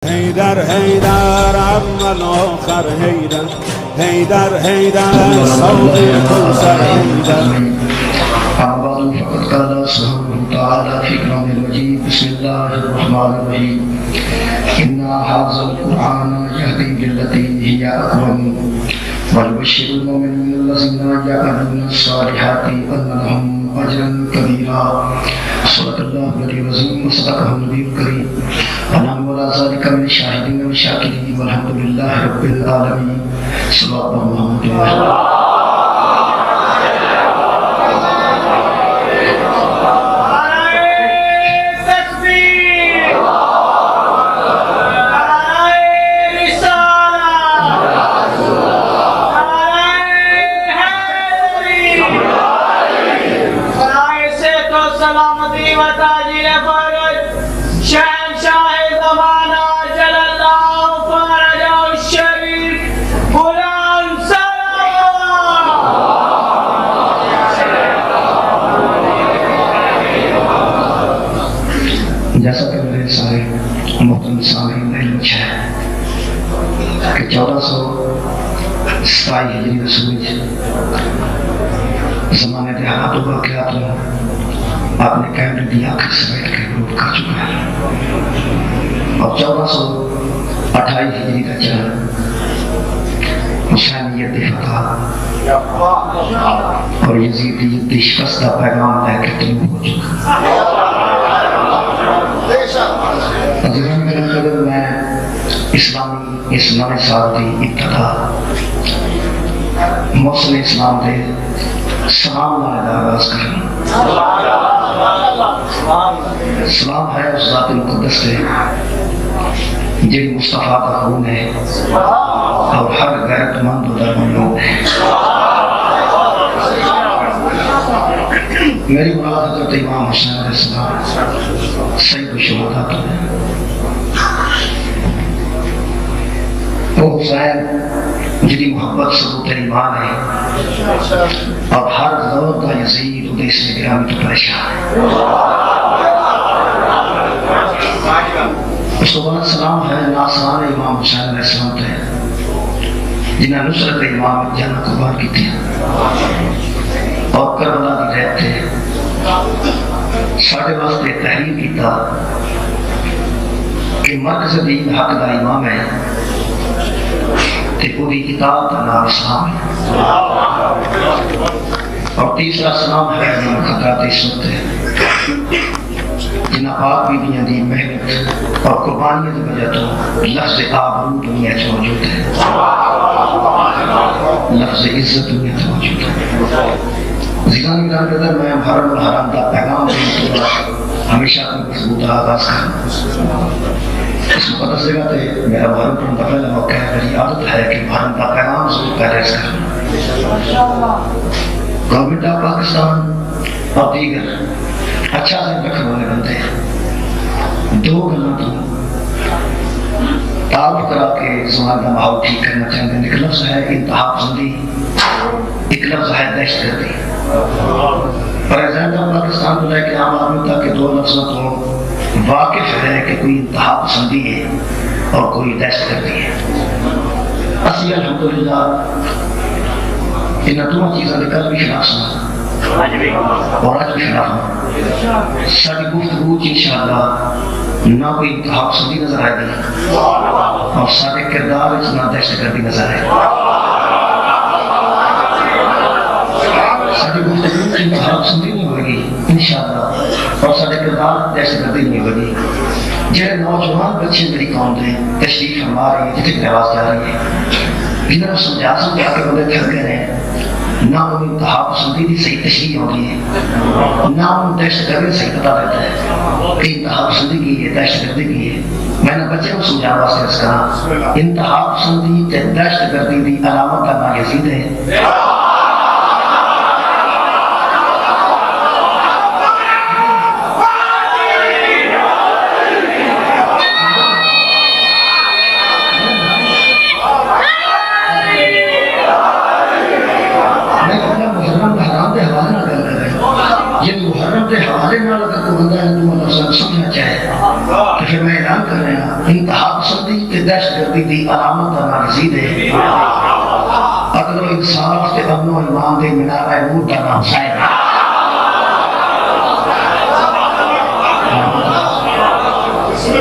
حيدر حيدر عم الآخر حيدر حيدر حيدر صوتي كوثر حيدر. أما بعد فقد قال سبحانه وتعالى في كلام المجيد بسم الله الرحمن الرحيم إنا هذا القرآن يهدي للتي هي أقوم ويبشر المؤمنين الذين يعملون الصالحات أن لهم أجرا كبيرا. صدق الله العلي العظيم وصدقه النبي الكريم ونحن على ذلك من الشاهدين والشاكرين والحمد لله رب العالمين. صلى الله عليه وسلم. سلامتی و تاجیل فرج شہنشاہ زمانہ جل اللہ فرج الشریف غلام سلام. جیسا کہ میرے سارے محترم سامعین علم ہے کہ 1427 ہجری رسول زمانے کے حالات و واقعات میں آپ نے کیمرے دی آخر سے بیٹھ کے گروپ کر چکا ہے اور 1428 ہجری کا چرن حسینیت فتح اور یزیدیت شکست کا پیغام لے کے تم ہو چکا. عزیزان میرے قدر میں اسلامی اس نئے سال کی ابتدا محسن اسلام دے سلام لا آغاز کریں. سلام ہے اس ذات مقدس سے جی مصطفیٰ کا خون ہے اور ہر غیرت مند و درمند ہے. میری مراد حضرت امام حسین علیہ السلام سید الشہداء تو ہے. وہ حسین جنی محبت ثبوت ایمان ہے اور ہر دور کا یزید ادیس میں گرامی تو پریشان ہے. اس کو بہت سلام ہے ناصران امام حسین علیہ السلام تے جنہیں نصرت امام جنہ قربان کی تھی اور کربلا دی رہتے ساڑھے واسطے تحریر کیتا کہ مرکز دین حق دا امام ہے تے پوری کتاب کا نام اسلام ہے. اور تیسرا سلام ہے امام خطرات عصمت ہے جنہ پاک بیویاں دی محنت اور قربانیت کی وجہ تو لفظ آبرو دنیا چ موجود ہے, لفظ عزت دنیا چ موجود ہے. زیدان گران قدر میں محرم الحرام کا پیغام دینے تو ہمیشہ اپنی گفتگو کا آغاز کروں. اس مقدس جگہ تے میرا محرم پڑھنے کا پہلا موقع ہے. میری عادت ہے کہ محرم کا پیغام ضرور پہلے اس کروں. گورنمنٹ آف پاکستان اور دیگر اچھا سے رکھنے والے بندے دو گلوں کی تعارف کرا کے زمان کا ماحول ٹھیک کرنا چاہتے ہیں. ایک لفظ ہے انتہا پسندی, ایک لفظ ہے دہشت گردی. پریزیڈنٹ آف پاکستان کو لے کے عام آدمی تک کہ دو لفظوں کو واقف ہے کہ کوئی انتہا پسندی ہے اور کوئی دہشت گردی ہے. اسی الحمدللہ ان دونوں چیزوں نے کل بھی خلاف سنا اور آج بھی خلاف ہوں. ساری گفتگو انشاءاللہ نہ کوئی انتہا پسندی نظر آئے گی اور سارے کردار اس نہ دہشت گردی نظر آئے گی. ساری گفتگو انتہا پسندی نہیں ہوئے گی انشاءاللہ اور سارے کردار دہشت گردی نہیں ہوئے گی. جہاں نوجوان بچے میری قوم دے تشریف فرما رہی ہے جتنے آواز جا رہی ہے جنہوں نے سمجھا کے بندے تھک گئے ہیں. نہ ان انتہا پسندی کی صحیح تشریح ہوتی ہے نہ ان دہشت گردی صحیح پتہ رہتا ہے کہ انتہا پسندی کی ہے دہشت گردی کی ہے. میں نے بچے کو سمجھا واسطے اس کا انتہا پسندی تے دہشت گردی کی علامت کا نام یزید ہے. حوالے نال اگر کوئی بندہ ہے تو سمجھنا چاہے تو پھر میں اعلان کر رہا ہوں انتہا پسند پسندی تے دہشت گردی دی علامت دا نام یزید ہے، عدل و انصاف تے امن و ایمان دے مینارہ نور دا نام حسین ہے۔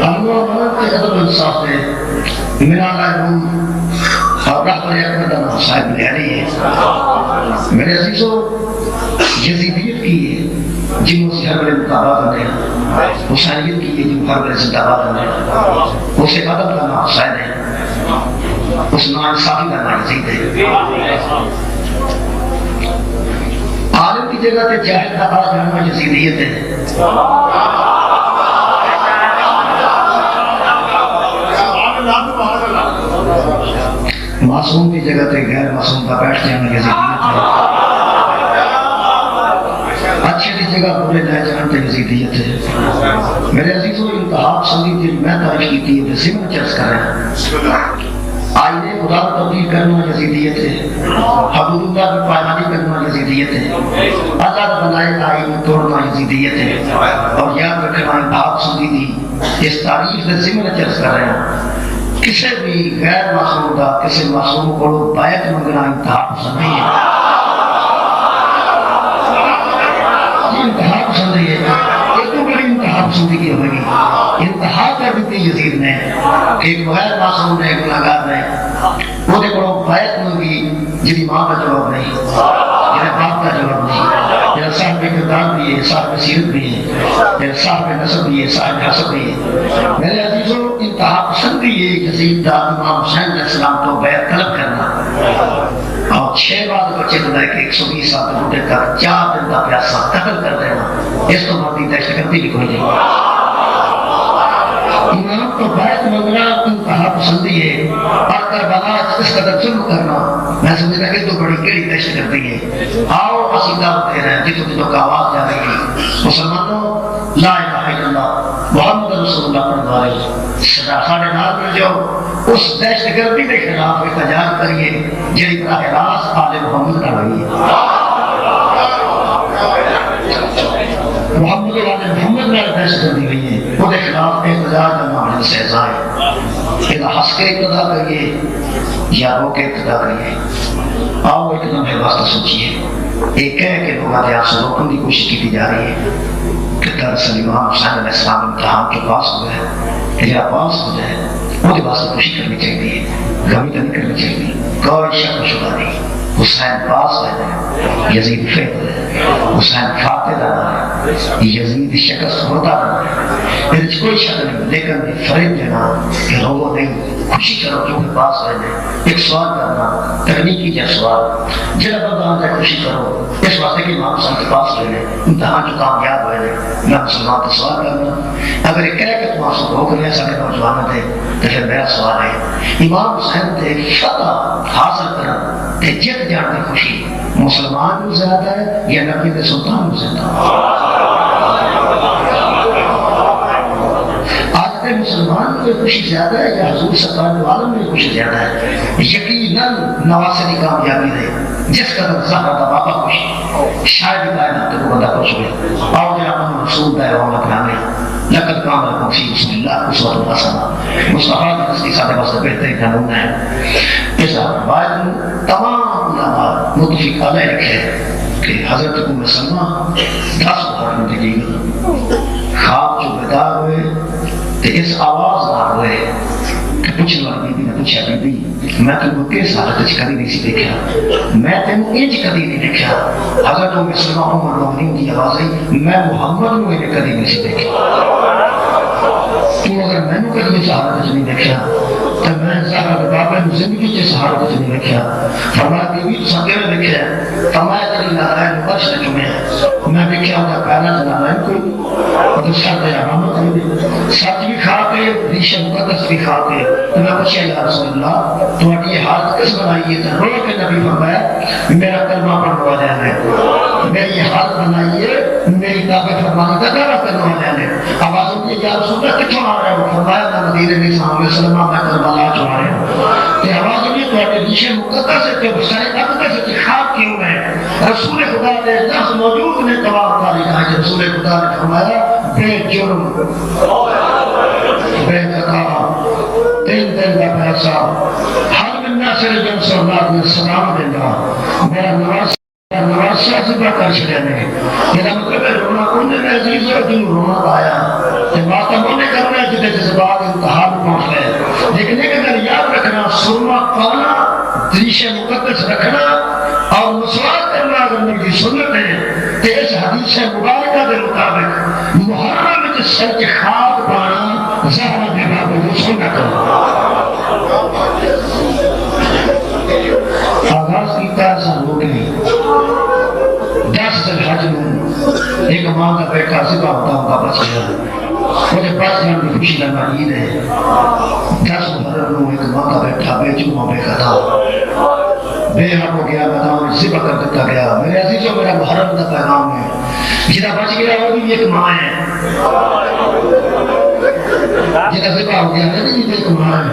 امن و امان تے عدل و انصاف دے مینارہ نور اور رہبر اکبر دا نام حسین بن علی ہے۔ میرے عزیزو، یزیدیت کی ہے جنہوں سے ہر بڑے مقابلہ کرتے ہیں، حسینیت کی ہے جنہوں ہر بڑے زندہ باد کرتے ہیں۔ اسے ادب کا نام حسین ہے، اس ناانصافی کا نام یزید ہے۔ عالم کی جگہ تے جاہل کا آ جانا یزیدیت ہے۔ معصوم کی جگہ تے غیر معصوم کا بیٹھ جانا یزیدیت ہے۔ اچھے کی جگہ برے نہ جان تے یزیدیت ہے۔ میرے عزیزو، انتہا پسندی جن میں تعریف کی ہے ضمن چرس کر رہے ہیں۔ آئینے خدا کو تبدیل کرنا یزیدیت ہے، حدود اللہ کی پائمانی کرنا یزیدیت ہے، اللہ بنائے آئین توڑنا یزیدیت ہے۔ اور یاد رکھنا انتہا پسندی دی اس تاریخ سے ضمن چرس کر رہے ہیں، کسی بھی غیر معصوم کا کسی معصوم کو بیعت منگنا انتہا پسند نہیں ہے۔ انتہا پسندی ہے، ایک تو بڑی انتہا پسندی کی ہوگی، انتہا کر دیتی یزید نے کہ ایک غیر معصوم نے، گناہگار نے وہ دیکھو بیعت منگی جنہی ماں کا جواب نہیں، جنہیں باپ کا جواب نہیں، جنہیں صاحب کردار بھی ہے، صاحب سیرت بھی ہے، جنہیں صاحب نسب بھی ہے، صاحب حسب بھی ہے۔ میرے عزیزو، انتہا پسندی ہے یزید دا امام حسین علیہ السلام کو بیعت طلب کرنا اور 6 بار بچے بنائے کہ 120 سال بوٹے تک 4 دن کا پیاسا قتل کر دینا، اس تو مرضی دہشت گردی بھی کوئی نہیں۔ امام کو بیعت منگنا انتہا پسندی ہے، اور کربلا اس قدر ظلم کرنا میں سمجھتا کہ تو بڑی کیڑی دہشت گردی ہے۔ آؤ اسی دعوت دے رہے ہیں جتوں جتوں کا آواز جا رہی ہے، مسلمانوں لا الہ الا اللہ محمد رسول اللہ پڑھ والے ساڑھے نال مل جاؤ، اس دہشت گردی کے خلاف احتجاج کریے جڑی براہ راست آل محمد کا ہوئی ہے۔ محمد والے محمد میں دہشت گردی ہوئی ہے، وہ خلاف احتجاج کرنا ہمیں سزا ہے۔ یہ ہنس کے ابتدا کریے یا رو کے ابتدا کریے، آؤ ایک دم ہے واسطہ سوچیے۔ ایک ہے کہ لوگوں کے آنسو روکنے کی کوشش کی جا رہی ہے کہ دراصل امام حسین علیہ السلام امتحان کے پاس ہو گئے، یا پاس ہو جائے، وہ کے واسطے کوشش کرنی چاہیے، غمی تو نہیں کرنی چاہیے، کوئی شک و شبہ نہیں۔ حسین پاس ہے، یزید فیض ہے، حسین فاتح رہا ہے، یزید شکست ہوتا رہا ہے، اس کوئی شک نہیں۔ لیکن فریب دینا کہ لوگوں نے خوشی کرو جو کہ پاس ہے، ایک سوال کرنا تکنیکی جا سوال جڑا بندہ آتا ہے خوشی کرو اس واسطے کہ امام حسین کے پاس ہوئے امتحان جو کامیاب ہوئے میں مسلمان تو سوال کرنا، اگر یہ کہہ کہ تم آنسو ہو کر سارے نوجوانوں دے تو پھر میرا سوال ہے امام حسین تے فتح حاصل کرنا تے جت جان کی خوشی مسلمان کو زیادہ ہے یا نبی کے سلطان کو زیادہ ہے؟ آج کے مسلمان کو خوشی زیادہ ہے یا حضور سرکار عالم میں خوشی زیادہ ہے؟ یقیناً نواسری کامیابی ہے جس قدر زہرا کا باپا خوش شاید کائنات کو بندہ خوش ہوئے اور جناب محمد رسول اللہ علیہ وسلم لقد کام لکم فی رسول اللہ اسوۃ حسنہ مصطفیٰ کی تصدیق ساتھ واسطے بہترین نمونہ ہے۔ اس روایت تمام علماء متفق علیہ رکھے کہ حضرت ام سلمہ 10 بار زندگی خواب جو بیدار ہوئے تو اس آواز نہ ہوئے کہ پوچھنے والی بی نے پوچھا بی میں تم کو کس حالت وچ کبھی نہیں سی دیکھا، میں تینوں انج کبھی نہیں دیکھا۔ حضرت ام سلمہ ام المؤمنین کی آواز ہے میں محمد نو کبھی نہیں سی دیکھا، تو اگر میں نے کبھی اس حالت وچ نہیں دیکھا تو میں زہرا کے بابا نے زندگی کے سہارے وچ نہیں دیکھا۔ فرمایا بیوی تو سکے میں دیکھا، فرمایا تیری نارائن فرش نے چومیا، میں دیکھا ہوگا کائنات نارائن کوئی تو سر دیا محمد علی سچ بھی کھا کے ریشہ مقدس بھی کھا کے تو میں پوچھا یا رسول اللہ تمہاری یہ حالت کس بنائی ہے؟ تو رو کے نبی فرمایا میرا کلمہ پڑھنے والا ہے، میری یہ حالت بنائی ہے میری طاقت فرمانے کا دعویٰ کرنے والا ہے۔ آواز ہوتی ہے یا رسول اللہ کتوں آ رہے ہو؟ فرمایا میں مدینہ نبی صلی اللہ علیہ وسلم میں کربلا چ آ رہا ہوں۔ کہ آواز ہوئی تمہارے ریشہ مقدس ہے کہ سارے مقدس ہے خواب کیوں ہے؟ رسول خدا نے لفظ موجود نے جواب دیا کہ رسول خدا نے فرمایا بے جرم بے خطا 3 دن کا پیسہ ہر منا سے جن سے اللہ نے سلام دینا میرا نواسا ذبح کر چلے نے میرا مطلب ہے رونا انہیں میں عزیز ہو جن رونا پایا کہ ماتم انہیں کرنا ہے جتے جذبات انتہا میں پہنچ لے لیکن ایک اگر یاد رکھنا سرما پانا دریش مقدس رکھنا اور مسواک کرنا اگر میری سنت ہے کہ اس حدیث مبارکہ کے مطابق محرم میں سچ خاک پانا زہرہ دینا وہ سنت آغاز کیتا ہے سن لوگ نہیں 10 ذوالحج میں ایک ماں کا بیٹا ذبح ہوتا بچ گیا مجھے 5 جان کی خوشی لگا عید ہے 10 محرم میں ایک ماں کا بیٹا بے چوما بے قطع بے حق ہو گیا میدان ذبح کر دیتا گیا میرے عزیزوں میرا محرم کا پیغام ہے جنہیں بچ گیا وہ بھی ایک ماں ہے جنہیں ذبح ہو گیا وہ بھی ایک ماں ہے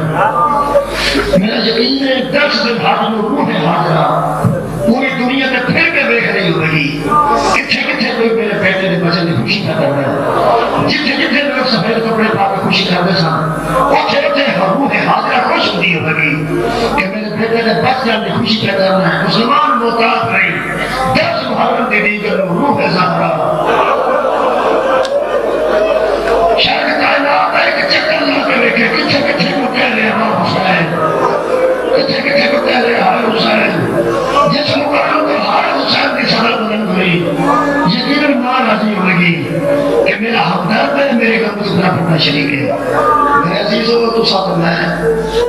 میرا یقین ہے 10 ذوالحج میں روح حاضرہ پوری دنیا میں پھر کے دیکھ رہی ہوگی کتھے کتھے کوئی میرے بیٹے نے بچے نے خوشی کر رہا ہے جتھے جتھے لوگ سفید کپڑے پا کے خوشی کر رہے سن اوتھے اوتھے روح حاضرہ خوش ہوتی ہوگی کہ میرے بیٹے نے بچ جان کی خوشی کر رہا ہے مسلمان محتاط نہیں 10 محرم کی دیگر روح زہرا شرک کائنات ہے کہ چکر لا کے دیکھے کتھے کتھے کو کہہ رہے ہیں حسین کتھے کتھے کو کہہ رہے ہیں حسین جس مقرر کو ہر حسین کی صدر بلند ہوئی یقیناً ماں راضی ہوگی کہ میرا ہمدرد ہے میرے گھر میں اتنا پڑنا شریک ہے میرے عزیزوں تو ساتھ میں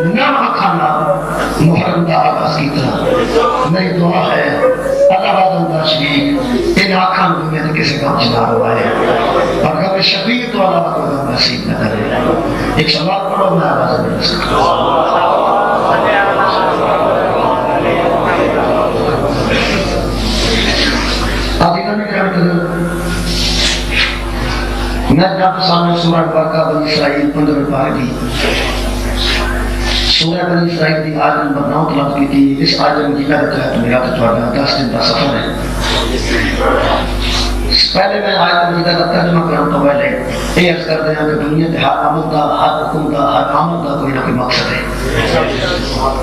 نہ کھانا محرم کا آغاز کی طرح میری دعا ہے اللہ اللہ شریف ان آنکھاں دنیا نے کسی کام چلا ہوا ہے اور کبھی شفیع تو اللہ کو نصیب نہ کرے ایک سوال پڑھو میں آواز دے سکتا میں جب سامنے سورہ بقرہ بنی اسرائیل 15 پارے کی سورہ بنی اسرائیل کی آیت نمبر 9 تلاوت کی تھی اس آیت میں جینا رکھا ہے تو میرا تجربہ 10 دن کا سفر ہے پہلے میں آیت مجیدہ کا ترجمہ کروں تو پہلے یہ عرض کرتے ہیں کہ دنیا کے ہر عمل کا ہر حکم کا ہر عمل کا کوئی نہ کوئی مقصد ہے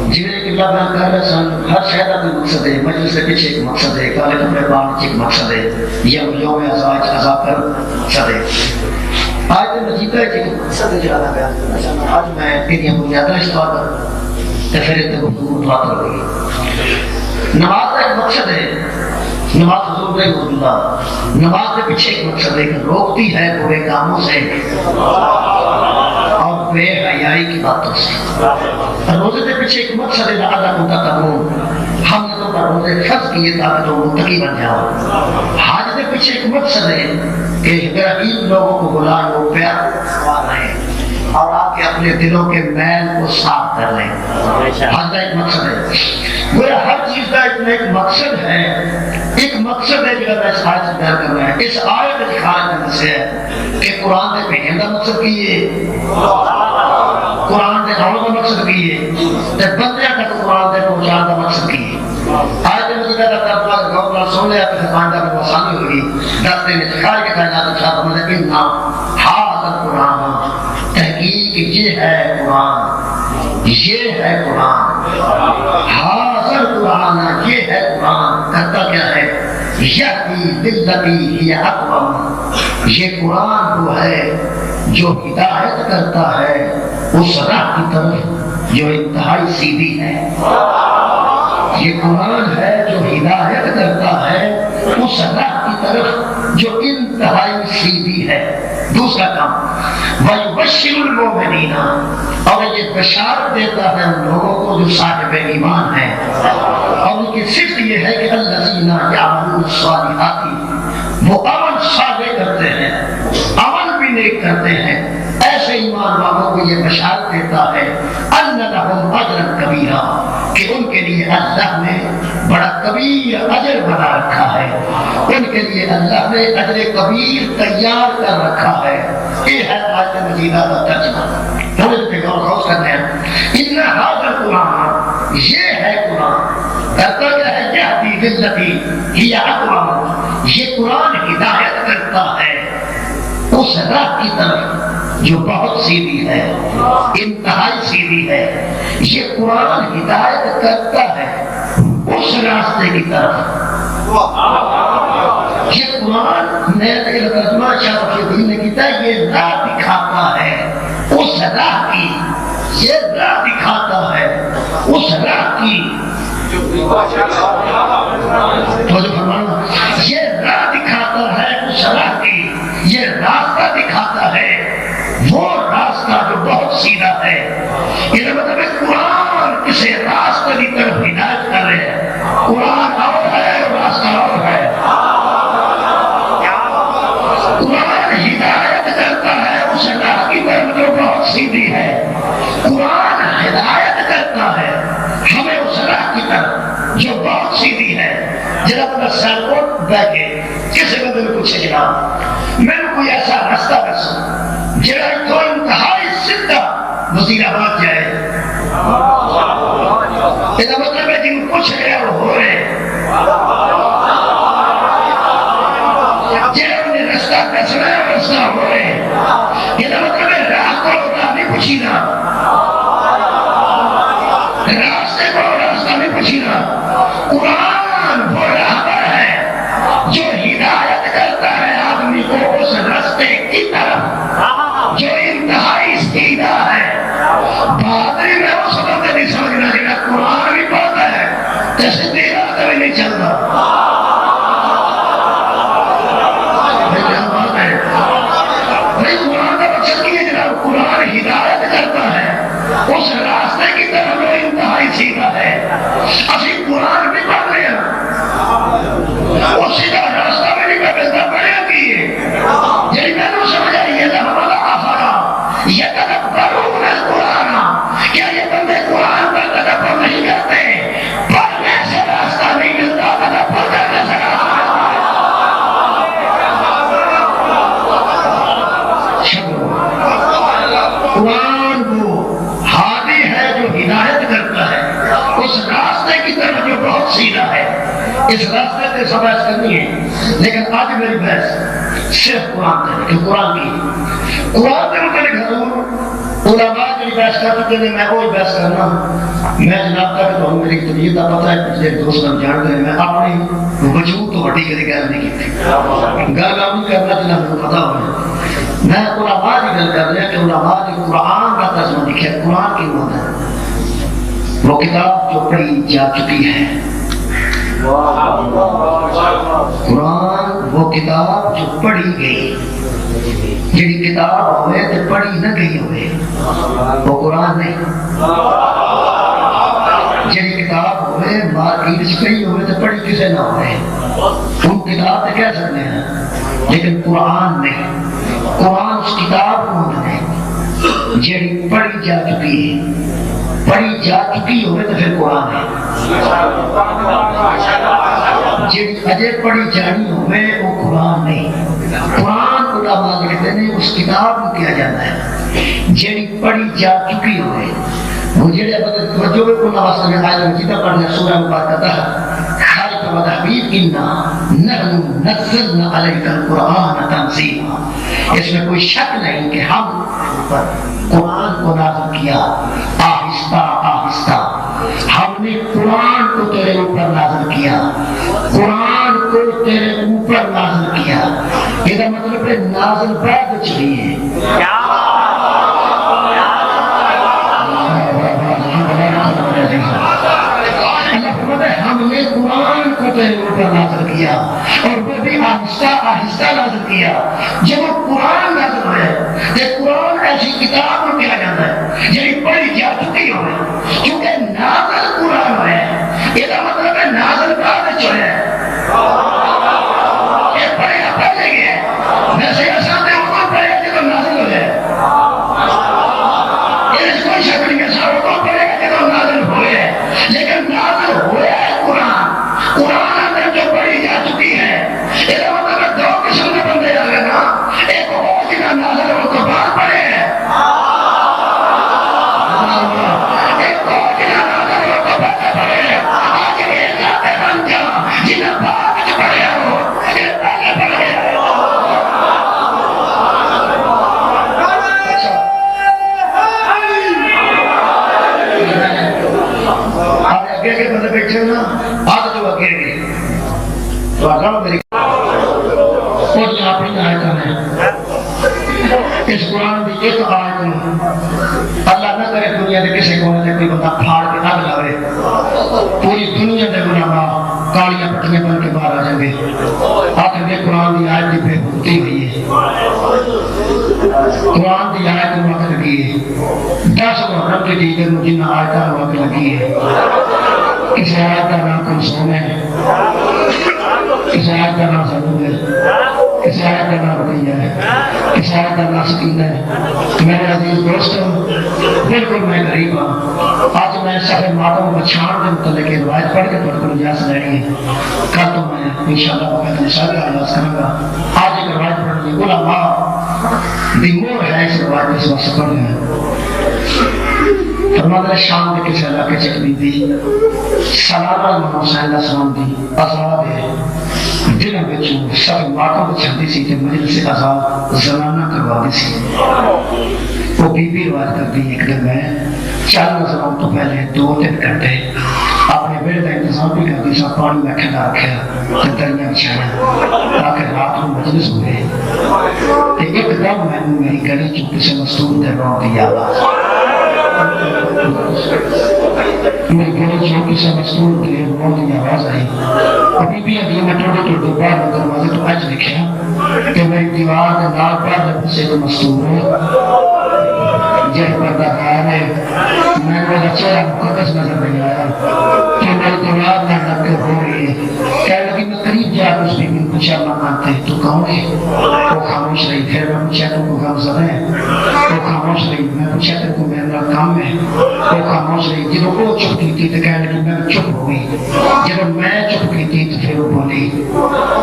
جنہیں کہ اللہ بیان کر رہے سن ہر شہر کا کوئی مقصد ہے مجلس سے پیچھے ایک مقصد ہے کالے کپڑے پانے ایک مقصد ہے یوم ازواج عذا کر مقصد ہے آیت مجیدہ کے مقصد جلانا بیان آج میں تیری بنیادیں استعمال کر پھر اتنے گفتگو بات ہوگی نماز کا ایک مقصد ہے نماز حضور نے موجودہ نماز کے پیچھے ایک مقصد ہے کہ روکتی ہے برے کاموں سے اور بے حیائی کی باتوں سے روزے کے پیچھے ایک مقصد ہے اللہ متقون ہم نے تو پر روزے فرض کیے تاکہ لوگ متقی بن جاؤ حج کے پیچھے ایک مقصد ہے کہ غریب لوگوں کو بلائیں وہ پیار سوار رہے اور آپ کے اپنے دلوں کے میل کو صاف کر لیں حج کا ایک مقصد ہے وہ ہر چیز کا ایک مقصد ہے ایک مقصد ہے جو میں اس آیت سے بیان کر رہا ہے اس آیت کے خارج کرنے سے ہے کہ قرآن نے بھیجنے کا مقصد کی ہے قرآن نے دعوت کا مقصد کی ہے بندے تک قرآن نے پہنچانے کا مقصد کی ہے آیت مجیدہ کا ترجمہ غور نال سن لیا تو خاندان میں آسانی ہوگی 10 دن ذکر کے کائنات کا مطلب ہے نام ہاذا قرآن تحقیق یہ ہے قرآن یہ ہے قرآن حاضر قرآن یہ ہے قرآن کرتا کیا ہے یہدی باللتی ہی اقوم یہ قرآن وہ ہے جو ہدایت کرتا ہے اس راہ کی طرف جو انتہائی سیدھی ہے یہ قرآن ہے جو ہدایت کرتا ہے اس راہ کی طرف جو انتہائی سیدھی ہے دوسرا کام وَيُبَشِّرُ الْمُؤْمِنِينَ اور یہ بشارت دیتا ہے ان لوگوں کو جو صاحب ایمان ہیں اور ان کی صفت یہ ہے کہ الَّذِينَ يَعْمَلُونَ الصَّالِحَاتِ وہ عمل صالح کرتے ہیں عمل بھی نیک کرتے ہیں ایسے ایمان والوں کو یہ بشارت دیتا ہے أَنَّ لَهُمْ أَجْرًا كَبِيرًا کہ ان کے لیے اللہ نے بڑا کبیر اجر بنا رکھا ہے ان کے لیے اللہ نے اجر کبیر تیار کر رکھا ہے یہ ہے آیت مجیدہ کا ترجمہ تھوڑے پہ غور خوص کرنے ہیں ان ھذا القرآن یہ ہے قرآن کرتا کیا ہے یہدی باللتی ہی اقوم یہ قرآن ہدایت کرتا ہے اس راہ کی طرف جو بہت سیدھی ہے، انتہائی سیدھی ہے، یہ قرآن ہدایت کرتا ہے اس راستے کی طرف۔ یہ قرآن نیا ترجمہ شاہ رفیع الدین نے کہتا ہے، یہ راہ دکھاتا ہے اس راہ کی، یہ راہ دکھاتا ہے اس راہ کی، یہ راہ دکھاتا ہے اس راہ کی، یہ راستہ دکھاتا ہے وہ راستہ جو بہت سیدھا ہے۔ یہ مطلب ہے قرآن کسی راستہ کی طرف ہدایت کر رہے ہیں، قرآن اور ہے راستہ اور ہے۔ قرآن ہدایت کرتا ہے اس راہ کی طرف جو بہت سیدھی ہے، قرآن ہدایت کرتا ہے ہمیں اس راہ کی طرف جو بہت سیدھی ہے۔ جناب میں سیلکوٹ بیٹھے کسی بندے نے پوچھے جناب میں نے کوئی ایسا راستہ دسو جڑا تو انتہائی سیدھا وزیر آباد جائے، یہ مطلب ہے جن پوچھ رہے وہ ہو رہے رستہ دسنا ہے رستہ ہو رہے، یہ مطلب ہے راہ کو راہ نہیں پوچھینا، راستے کو راستہ نہیں پوچھینا۔ قرآن وہ راہبر ہے جو ہدایت کرتا ہے آدمی کو اس راستے کی طرف جو انتہائی سیدھا ہے۔ بہادری میں اس وقت نہیں سمجھنا چاہیے، قرآن بھی پڑھتا ہے جیسے تیرا کبھی نہیں چلتا۔ قرآن ہدایت کرتا ہے اس راستے کی طرف جو انتہائی سیدھا ہے۔ اسی قرآن بھی پڑھ رہے ہیں، وہ سیدھا راستہ بھی نہیں پڑھتا پڑھے کی یعنی میں نے سمجھا یہ لہمد آفرا یہ تدبرون القرآن، کیا یہ بندے قرآن پر تدبر نہیں کرتے؟ پڑھنے سے راستہ نہیں ملتا، تدبر کرنے سے راستہ قرآن وہ ہادی ہے جو ہدایت کرتا ہے اس راستے کی طرف جو بہت سیدھا ہے۔ اس راستے پہ سب بحث کرنی ہے، لیکن آج میری بحث صرف قرآن ہے کہ قرآن کی قرآن کے متعلق حضور علماء کی بحث کر چکے ہیں، میں وہی بحث کرنا میں جناب کا کہ تو میری طبیعت کا پتہ ہے، پچھلے دوست نے جان گئے میں اپنی وجود تو وڈی کدی گل نہیں کی تھی، گل آپ نہیں کرنا جنہاں مجھے پتہ ہوئے۔ میں علماء کی گل کر رہا کہ علماء نے قرآن کا ترجمہ لکھا ہے۔ قرآن کی ہوتا ہے وہ کتاب جو پڑھی جا چکی ہے، قرآن وہ کتاب جو پڑھی گئی، جڑی کتاب ہوئے تو پڑھی نہ گئی ہوئے وہ قرآن نہیں، جڑی کتاب ہوئے مارکیٹ سے کئی ہوئے تو پڑھی کسے نہ ہوئے، ہم کتاب تو کہہ سکتے ہیں لیکن قرآن نہیں۔ قرآن اس کتاب کو ہے جڑی پڑھی جا چکی ہے، پڑھی جا چکی ہوئے تو پھر قرآن ہے، جڑی اجے پڑھی جانی ہوئے وہ قرآن نہیں۔ قرآن علماء کہتے ہیں اس کتاب کو کیا جاتا ہے جڑی پڑھی جا چکی ہوئے، وہ جڑے توجہ میں کوئی واسطے میں آیت مجیدہ پڑھنے سورہ مبارکہ خالق و حبیب انا نحن نزلنا علیک القرآن تنزیلا، اس میں کوئی شک نہیں کہ ہم قرآن کو نازل کیا آہستہ آہستہ، ہم نے قرآن کو تیرے اوپر نازل کیا، قرآن کو تیرے اوپر نازل کیا۔ یہ مطلب ہے نازل بعد چلی ہے، ہم نے قرآن کو تیرے اوپر نازل کیا اور وہ بھی آہستہ آہستہ نازل کیا۔ جب وہ قرآن نازل ہے یہ قرآن ایسی کتاب کو کہا جاتا ہے یعنی پڑھی جا چکی ہو، کیونکہ نازل قرآن ہے، یہ مطلب ہے نازل بعد جو ہے یہ پڑھے پہلے گیا، ویسے ایسا تو پڑھے جب نازل ہو جائے، یہ کوئی شک نہیں ہے ساروں کو پڑھے گا جب نازل ہوئے، لیکن نازل ہوئے قرآن اندر جو پڑھی جا چکی ہے، یہ مطلب دو قسم کے بندے آ گئے نا، ایک وہ جنہاں نازل ہو تو بعد پڑھے ہیں، کے بندے بیٹھے نا آج جو اگے گئے تو آگاہ میری اور یہ اپنی آیتیں ہیں اس قرآن کی ایک آیت اللہ نہ کرے دنیا کے کسی کونے میں کوئی بندہ پھاڑ کے اگ لاوے پوری دنیا کے گناہ کالیاں پٹیاں بن کے باہر آ جائیں گے آخر یہ قرآن کی آیت کی بے حکمتی ہوئی ہے قرآن کی آیت کو وقت لگی ہے 10 محرم کے دیگر جن آیتوں کو وقت لگی ہے کسی آیت کا نام کلثوم ہے کسی آیت کا نام ضرور ہے کسی آیت کا نام رقیہ ہے کسی آیت کا نام سکینہ ہے میرے عزیز دوستوں بالکل میں غریب ہوں آج میں صفحہ ماتم بچھان کے متعلق روایت پڑھ کے پڑھ کر اجازت لینی ہے کل تو میں انشاءاللہ وقت انشاءاللہ اجازت کروں گا آج ایک روایت پڑھنی ہے علماء دی مور ہے اس روایت اس وقت پڑھ رہے ہیں فرماتا شام کے کسی علاقے سے کبھی دی سلامہ امام حسین علیہ السلام دی آزاد ہے دن بچوں سب واقع بچھاتی سی کہ مجلس آزاد زمانہ کروا دی سی وہ بی بی روایت کر دی ایک دن میں 4 نظروں تو پہلے 2-3 گھنٹے اپنے بیڑ کا انتظام بھی کر دی سب پانی میں کھلا رکھا تو دریا بچھایا تاکہ رات میں مجلس ہوئے ایک دم میں میری گلی چونکہ سے مستور دے رہا دی آواز میری گلی چونکہ سے مستور دے رہا دی آواز آئی ابھی بھی ابھی میں ٹوٹے ٹوٹے باہر دروازے تو آج لکھا کہ میری دیوار کے نال پر جب سے تو مستور ہے جب پردہ خیال ہے میں وہ چہرہ مقدس نظر نہیں آیا کہ میری دیوار میں لگ کر ہو رہی ہے کہنے لگی میں قریب جا کر اس بیوی نے پوچھا مانتے تو کون ہے وہ خاموش رہی پھر میں پوچھا تم کو غم زدہ ہے وہ خاموش رہی میں پوچھا تم کو میرا کام ہے وہ خاموش رہی جب وہ چپ کی تھی تو کہنے لگی میں چپ ہوئی جب میں چپ کی تھی تو پھر وہ بولی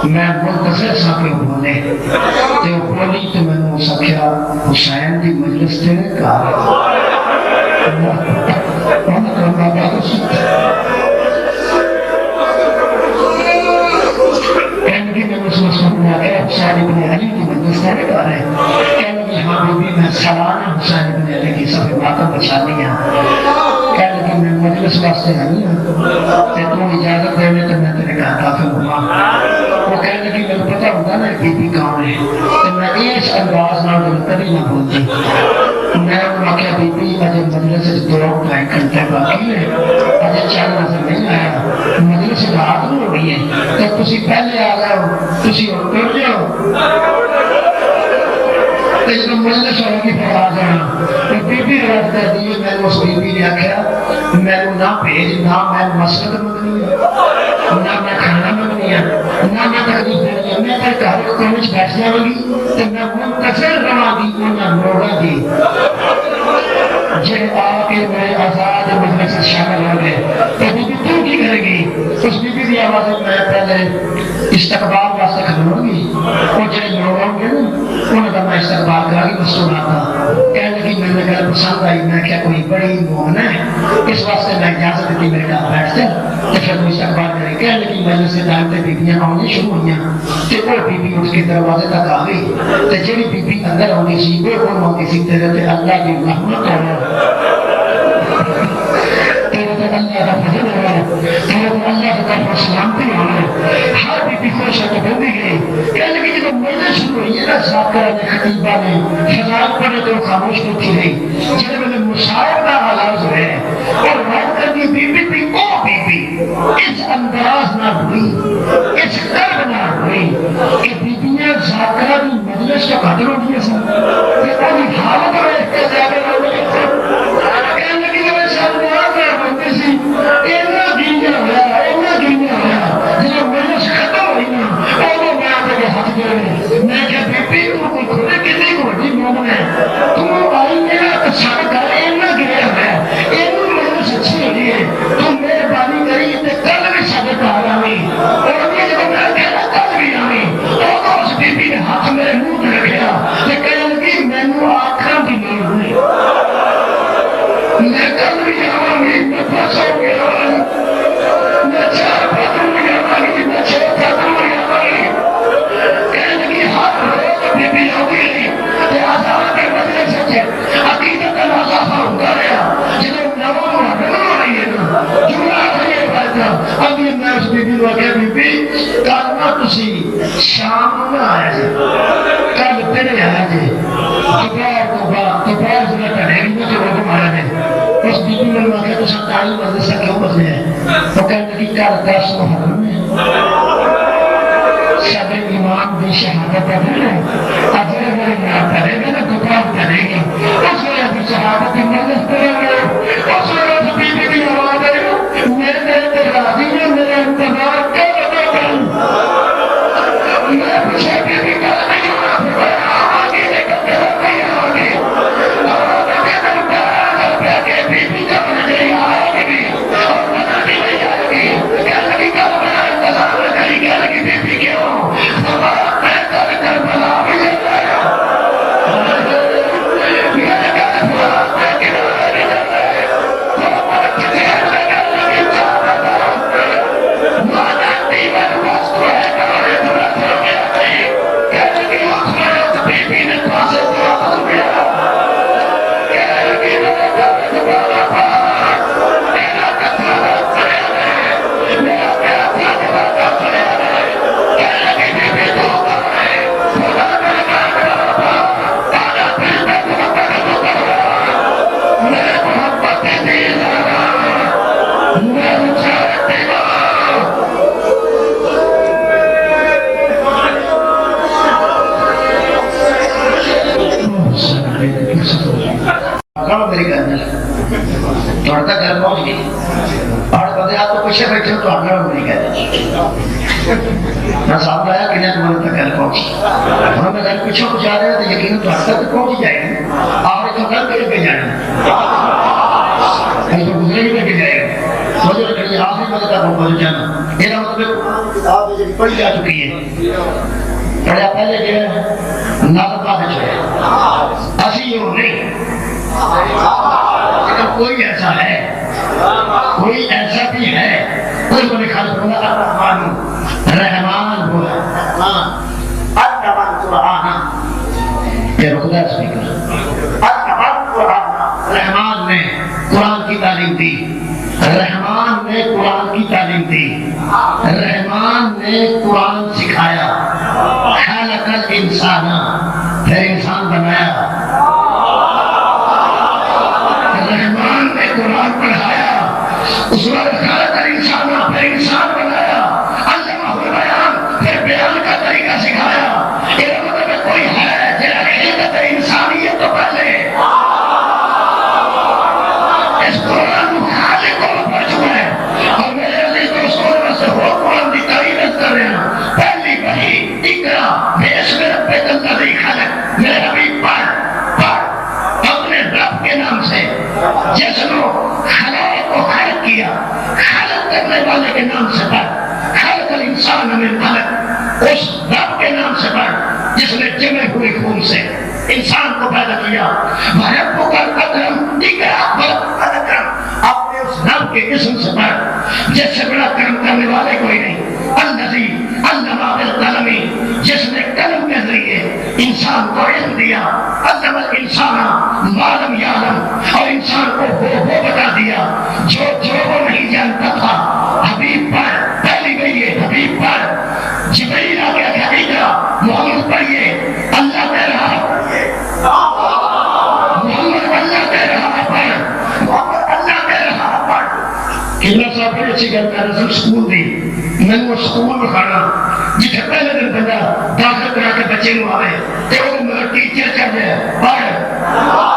میں منتظر سا کہ وہ بولے تو وہ بولی تو میں نے اسا کیا حسین دی مجلس تیرے کہا حسین ابن علی کی مجلس تیرے کہا ہے کہنے لگی ہاں بی میں سلانہ حسین ابن علی کی سب باتیں بچانی ہیں کہنے لگی میں مجلس واسطے نہیں ہوں کہ تو اجازت دینے تو میں تیرے کہا داخل ہوا وہ کہنے لگی میں پتہ ہوتا نا بی بی کون ہے تو میں اس انداز نہ کبھی نہ بولتی میں واقعہ بی بی اجے مجلس 2-2.5 گھنٹے باقی ہے اجے 4 نظر نہیں آیا مجلس رات ہو رہی ہے تو تسی پہلے آ گئے ہو تسی اور کر جاؤ جب مجلس ہوگی پھر آ جانا بی بی رات کر دیے میں اس بی بی نے آخیا میں نہ بھیج نہ میں مسجد منگنی ہے نہ میں کھانا منگنی ہے نہ میں تکلیف دینی ہے میں پھر گھر کو کچھ بیٹھ جاؤں گی تو میں منتظر رہا گی انہیں لوگوں کی جب آ کے میرے آزاد مجلس سے شامل ہو گئے تو بی بی تو کی کرے گی اس بی بی کی آواز میں پہلے استقبال واسطے کھڑوں گی وہ جب لوگ ہوں گے نا انہوں کا میں استقبال کرا گی مسئلہ تھا کہنے لگی میں نے گھر پسند آئی میں کیا کوئی بڑی مومن ہے اس واسطے میں اجازت دیتی میرے گھر بیٹھ جائے تو پھر وہ استقبال کرے کہنے لگی مجلس سے دائم تے بیبیاں آنی شروع ہوئی تو وہ بی بی اٹھ کے دروازے تک آ گئی تو جڑی بی بی اندر آنی سی وہ کون آنی سی تیرے تے اللہ کی رحمت ہو تیرے تے اللہ کا فضل ہو تیرے تے اللہ کا طرف سلامتی ہو ہر بی بی خوش ہو کے بندی گئی کہنے لگی جب مجلس شروع ہوئی ہے نا ذاکرہ نے خطیبہ نے فضائل پڑھے تو خاموش بیٹھی رہی جب میں مشاہدہ آغاز ہوئے اور بات کر دی بی بی بھی او بی بی اس انداز نہ ہوئی اس قلب نہ ہوئی کہ بیبیاں ذاکرہ کی مجلس کو قدر ہو گئی سن کہ انہی حالت میں احتے زیادہ ہو گئی کہنے لگی کہ میں شاہدوار میں بنتے سی اینا گینیا ہویا جب مجلس ختم ہوئی نا اور میں آتے کے ہاتھ گئے میں کہا بی بی تو کوئی کھولے کتنی کو بڑی مومن ہے تو آئی میرا سب گھر اینا گریا ہے اینو مجلس اچھی ہوئی ہے تو میرے بانی کری تے کل بھی سب کار آئی اور یہ جب میں کہنا کل بھی آئی اور اس بی بی نے ہاتھ میرے منہ میں رکھیا کہ کہنے لگی میں نو آنکھاں بھی نہیں ہوئی میں کل بھی آؤں گی میں پھنسوں گی میں 4 پتوں میں آؤں گی میں 6 پتوں میں آؤں گی کہنے لگی ہاتھ روز بی بی ہوگی کہ آزاد کے بدلے سچے عقیدت کا اضافہ ہوتا رہا جب نووں محبت ہو رہی ہے نا جمعہ ابھی میں اس بی بی کو آگیا بی بی کل نہ تسی شام نہ آیا جی کل تیرے آیا جی دوپہر سے ٹھہرے گی مجھے حکم آیا ہے اس بی بی نے آگیا تو سب تعلیم مدرسہ کیوں بسے ہیں وہ کہنے کی کل 10 محرم ہے شب امام بھی شہادت ہے اجر میرے نام کرے گا نا دوپہر کرے گی اس وجہ سے شہادت کی مدد کریں گے اس وجہ سے بی بی کی آواز ہے میرے راضی میں میرے انتظار کر رہے ہیں میں پوچھے بی بی کا نہیں ہونا پھر آگے لے کر کے نہیں آگے بی بی جب نہیں آئے گی اور مدد نہیں آئے گی کیا لگی کل میرا انتظار نہیں کیا لگی بی بی کیوں میں کر بلا بھی لے گیا پچھو پہنچا رہے تو یقین تو حد تک پہنچ جائے گا آپ نے تو کل کر کے جائے گا گزرے بھی کر کے جائے گا مجھے رکھنی آخری مدد کا پہنچ جانا میرا مطلب آپ پڑھی جا چکی ہے پڑھا پہلے جو ہے نازبہ ہے ایسی ہو نہیں لیکن کوئی ایسا ہے کوئی ایسا بھی ہے کوئی کو لکھا سکتا الرحمن رحمان ہوا رحمان نے قرآن کی تعلیم دی رحمان نے قرآن کی تعلیم دی رحمان نے قرآن سکھایا خلق الانسان پھر انسان بنایا رحمان نے قرآن پڑھایا اس وقت خلق الانسان پھر انسان بنایا علمہ البیان پھر بیان کا طریقہ سکھایا کوئی ہے جنہا حقیقت انسانیت تو پہلے اس قرآن خالق کو پڑھ چکا ہے اور میرے عزیز دوستوں میں سے وہ قرآن کی تعریف کر رہے ہیں پہلی وحی اقرا باسم ربک الذی خلق میرے حبیب پڑھ اپنے رب کے نام سے جس نے خلائق کو خلق کیا خلق کرنے والے کے نام سے پڑھ خلق الانسان من علق اس رب کے نام سے پڑھ جس نے جمع ہوئے خون سے انسان کو پیدا کیا وَرَبُّكَ الْأَكْرَمُ اقرأ وَرَبُّكَ الْأَكْرَمُ اپنے اس رب کے اسم سے پڑھ جس سے بڑا کرم کرنے والے کوئی نہیں الذی علم بالقلم جس نے قلم کے ذریعے انسان کو علم دیا علم الانسان ما لم یعلم اور انسان کو وہ بتا دیا جو وہ نہیں جانتا تھا حبیب پڑھ پہلی گئی ہے حبیب پڑھ جبریل آ گیا کہ اقرا محمد پڑھیے اللہ کہہ رہا محمد اللہ کہہ رہا پڑھ محمد اللہ کہہ رہا پڑھ قبلہ صاحب بڑی اچھی گل کر رہے سکول دی میں نے وہ سکول میں کھانا جتنے پہلے دن بندہ داخل کرا کے بچے کو آئے تو وہ مگر ٹیچر چل رہے پڑھ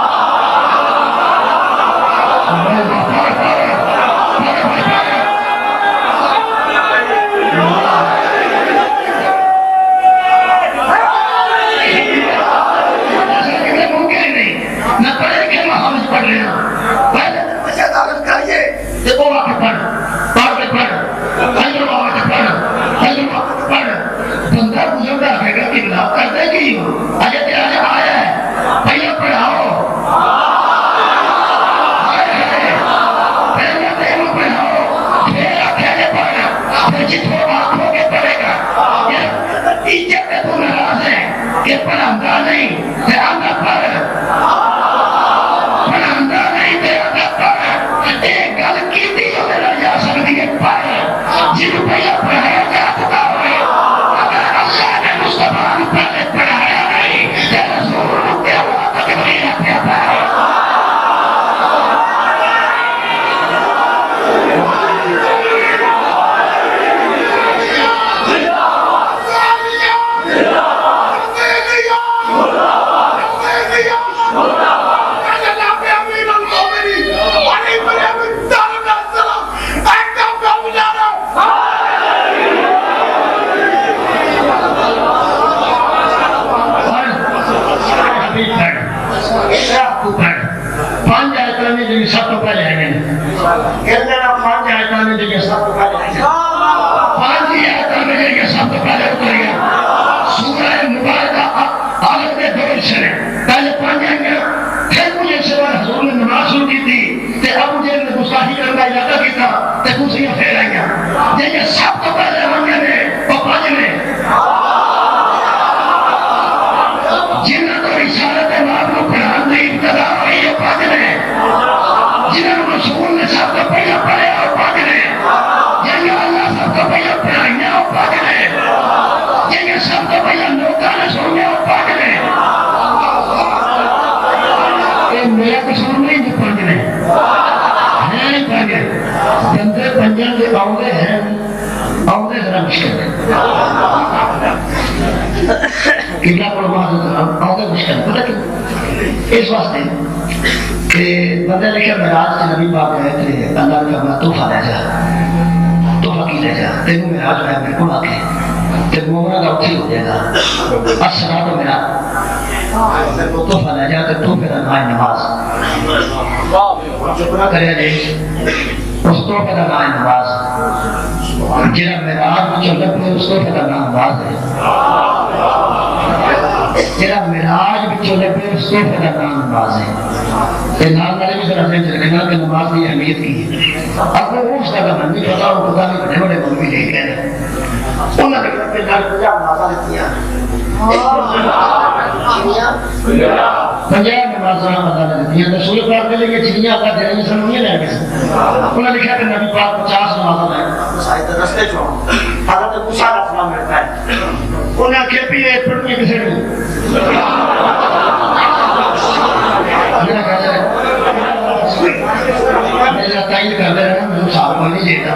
جن پہلے پڑھایا جا چکا ہے اگر اللہ نے مصطفیٰ کو پہلے پڑھایا نہیں تو رسول کے وقت نہیں پڑھا سب تو پہلے آئیں گے پانچ آیتوں میں جو سب تو پہلے آئیں گے پانچ آیتوں میں جو سب تو پہلے اتریں گے سورہ مبارکہ حالت میں دو حصے ہیں پہلے پانچ آئیں گے پھر مجھے اس بار حضور نے نماز شروع کی تھی کہ ابو جہل نے گستاخی کرنے کا ارادہ کیا تھا کہ دوسریاں پھر آئیں گے یہ سب تو پہلے آئیں گے اور پانچ میں جنہوں کو رسالت ماب کو قرآن کی ابتدا ہوئی وہ پانچ میں جنہوں نے رسول نے سب کو پہلے پڑھے اور پڑھ لے یہ اللہ سب کو پہلے پڑھائیں اور پڑھ لے یہ سب کو پہلے لوگوں نے سننے اور پڑھ لے یہ میرا قصور نہیں جو پڑھ لے ہے نہیں پڑھ لے بندے پنجن کے آؤدے ہیں آؤدے ذرا مشکل ہے قبلہ پر بات آؤدے مشکل ہے پتہ کیوں اس واسطے کہ بندے لکھے معراج کے نبی پاک گئے تھے اللہ نے فرمایا تحفہ لے جا تحفہ کی لے جا تینوں معراج میں میرے کو آکے تے مومنہ کا اٹھی ہو جائے گا الصلاۃ و میرا تحفہ لے جا تے تحفے کا نام نماز چپنا کرے جی اس تحفے کا نام نماز جنہاں معراج میں چل رہے اس تحفے کا نام نماز ہے جنہاں معراج میں چل رہے اس تحفے کا نام نماز ہے کہ نام والے بھی ذرا ذہن رکھنا کہ نماز کی اہمیت کی ہے اب وہ اس کا من نہیں پتا وہ خدا نے بڑے بڑے مولوی لے کے انہوں نے اپنے گھر پوجا نمازاں دتیاں 50 نمازاں اللہ نے دتیاں رسول پاک نے لے جنیاں کا دینے سن نہیں لے گئے انہوں نے لکھا کہ نبی پاک 50 نمازاں ہیں شاید رستے چوں حضرت موسیٰ علیہ السلام ملتا ہے انہوں نے کہ بھی یہ پڑھنی کسے نہیں میرا تعین کر دے رہا میں صاحب کو نہیں دیتا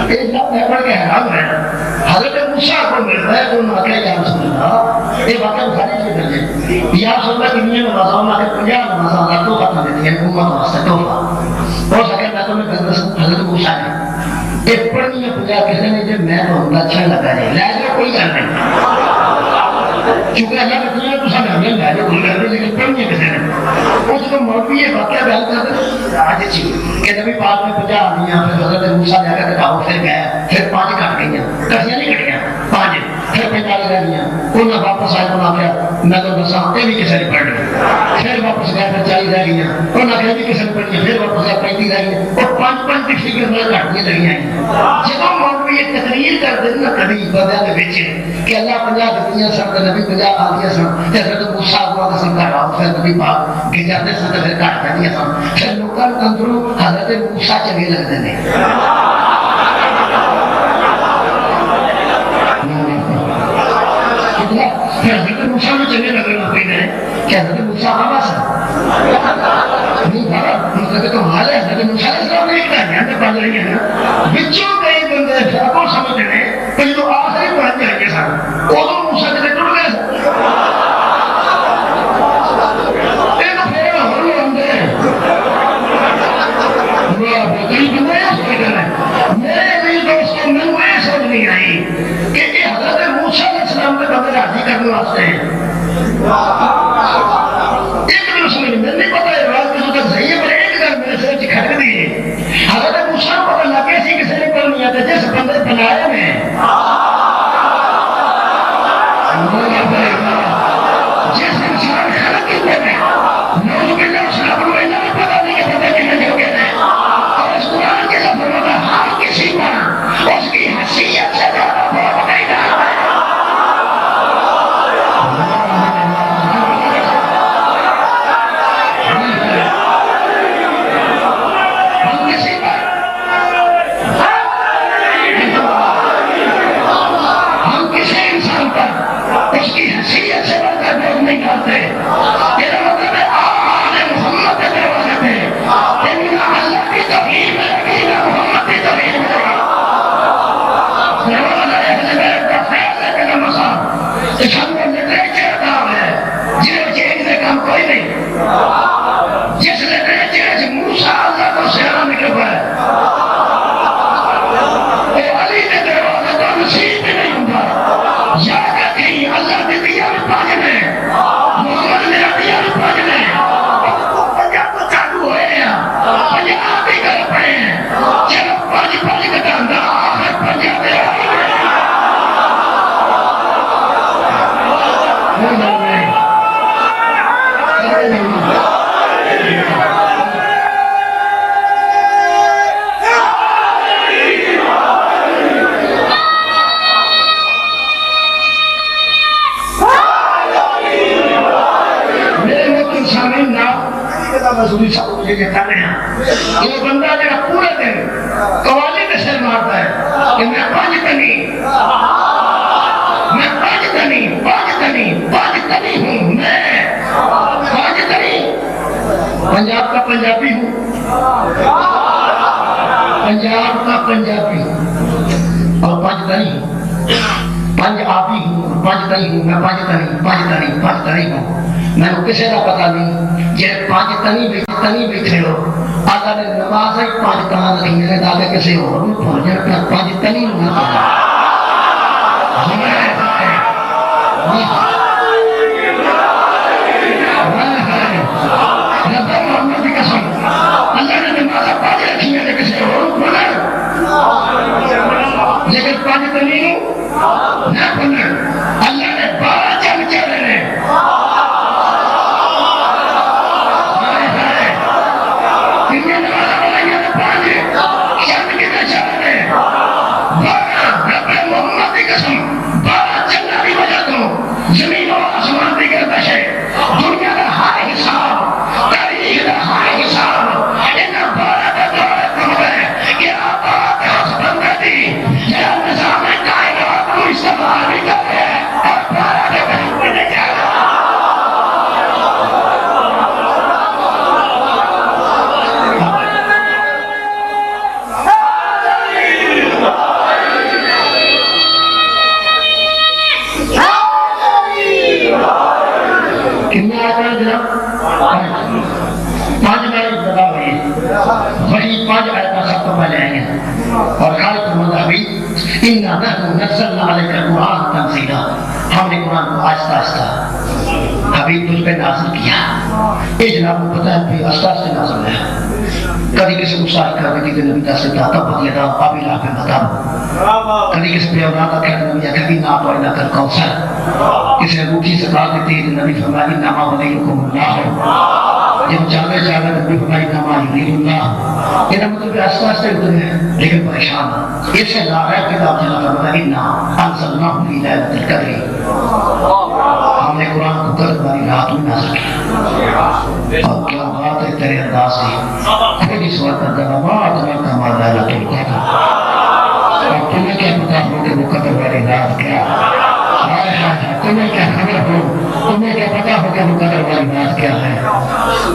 ایک لفظ میں پڑھ کے حیران ہے حضرت موسیٰ کو ملتا ہے تو انہوں نے کہا یا رسول اللہ یہ واقعہ بخاری کی درجے یا رسول اللہ کی نیت نمازوں میں 50 نمازوں اللہ تو ختم دیتی ہیں امت واسطے تحفہ ہو سکے میں تمہیں حضرت موسیٰ نے ایک پڑھنی ہے 50 کسی نے جو میں بہت اچھا لگا ہے لے جو کوئی گل نہیں چونکہ اللہ نے دنیا تو سب ہمیں لے جو کوئی گل نہیں لیکن پڑھنی ہے کسی نے وہ جو موقعی یہ واقعہ بیان کرتے آج چیز کہ نبی پاک میں 50 آدمیاں پھر حضرت موسیٰ نے آگے کٹاؤ پھر گیا پھر 5 کٹ گئیاں کسیاں نہیں کٹ گیا 5 پھر 45 رہ گیا انہیں واپس آئے انہوں نے کہا میں تو دساں یہ بھی کسی نے پڑھ لی پھر واپس گیا پھر 40 رہ گیا انہوں نے کہا بھی کسی نے پڑھ لی پھر واپس گیا 35 رہ گیا اور 5 کی فکر میں کٹنی لگی ہیں جب موقعی یہ تقریر کر دیں نا کبھی بدیا کے بیچے کہ اللہ 50 دنیا سن نبی 50 آدیا سن حضرت موسیٰ کو سن کر رہا پھر نبی پاک گزرتے سن پھر کٹ دیا سن پھر لوگوں کے اندروں حضرت موسیٰ چلے لگتے ہیں حضرت موسیٰ میں چلے لگنا کوئی نہیں کہ حضرت موسیٰ آبا سن نہیں بھارا مطلب تو حال ہے حضرت موسیٰ اسلام نے ایک دہیان میں پڑھ رہی ہے نا بچوں کئی بندے فرقوں سمجھ رہے ہیں کہ جو آخری پڑھ جائیں گے سن وہ تو موسیٰ جلے ٹوٹ گئے سن یہ تو پھر ہر لوگ ہیں وہ بہتری بندے ہیں اس کے دن میرے بھی دوستوں میں وہ یہ سمجھ نہیں آئی کہ یہ حضرت موسیٰ علیہ السلام کے بندے راضی کرنے واسطے ہیں ایک دن سمجھ نہیں پتا ہے بات کسی کا صحیح ہے پر ایک دن میرے سر کھڑک دی ہے حضرت موسیٰ کو پتہ لگے سی کسی نے پڑھ نہیں آتا جس بندے بنائے میں سے موسیٰ اللہ کو سیارہ نکل پائے علی نے دروازے تو نصیب بھی نہیں ہوتا یا کہ کہیں اللہ نے دیا بھی پاجنے محمد نے دیا بھی پاجنے پنجاب تو چالو ہوئے ہیں پنجاب بھی کر پڑے ہیں چلو پانچ کٹا اندر آخر پنجاب ہے مزدوری صاحب مجھے کہتا نہیں یہ بندہ جگہ پورے دن قوالی کے سر مارتا ہے کہ میں پاکستانی ہوں میں پاکستانی پنجاب کا پنجابی ہوں پنجاب کا پنجابی ہوں اور پاکستانی ہوں پنجابی ہوں پاکستانی ہوں میں پاکستانی ہوں میں نے کسی کا پتہ نہیں یہ پاکستانی بیٹھے ہو آقا نے نماز ہی پاکستان رکھی میرے دادے کسی ہو پاکستانی ہوں اللہ نے نماز پاک رکھی میرے کسی ہو لیکن پاکستانی ہوں نہ بولے اللہ نے 12 چمچے دینے زمین و آسمان دیگر بشے دنیا کا ہر حساب تاریخ کا ہر حساب انہا بارہ کا دورہ کم ہے کہ آباد حس بندی یا نظام کائنات کو استعمال بھی کرے اور بارہ کا بہت بنے جا پانچ آیتیں سب کو پہلے آئیں گے اور خالق المذہبی اِنَّا نَحْنُ نَزَّلْنَا عَلَيْكَ الْقُرْآنَ تَنزِيلًا ہم نے قرآن کو آہستہ آہستہ حبیب تجھ پہ نازل کیا اے جناب کو پتہ ہے کہ آہستہ آہستہ نازل ہے کبھی کسی کو ساتھ کرنے کی نبی دست داتا بدیدہ قابل آفے مطاب کبھی کسی پہ اوراتا کہنے نبی کبھی نہ تو اینا کر کوثر کسی روٹی سے کہا دیتی ہے نبی فرمائی نامہ ولیکم اللہ جب چاہے نبی فرمائی نامہ یرید اللہ یہ مطلب کہ آہستہ آہستہ ادھر ہے لیکن پریشان اس سے ناغیب کتاب جناب فرمائی انزلناہ فی لیلۃ القدر ہم نے قرآن کو قدر والی رات میں نازل کیا اور کیا بات ہے تیرے انداز سے خود اس وقت ما ادراک ما لیلۃ القدر اور تمہیں کیا پتا ہو کہ وہ قدر والی رات کیا تمہیں کیا خبر ہو تمہیں کیا پتا ہو کہ وہ قدر والی رات کیا ہے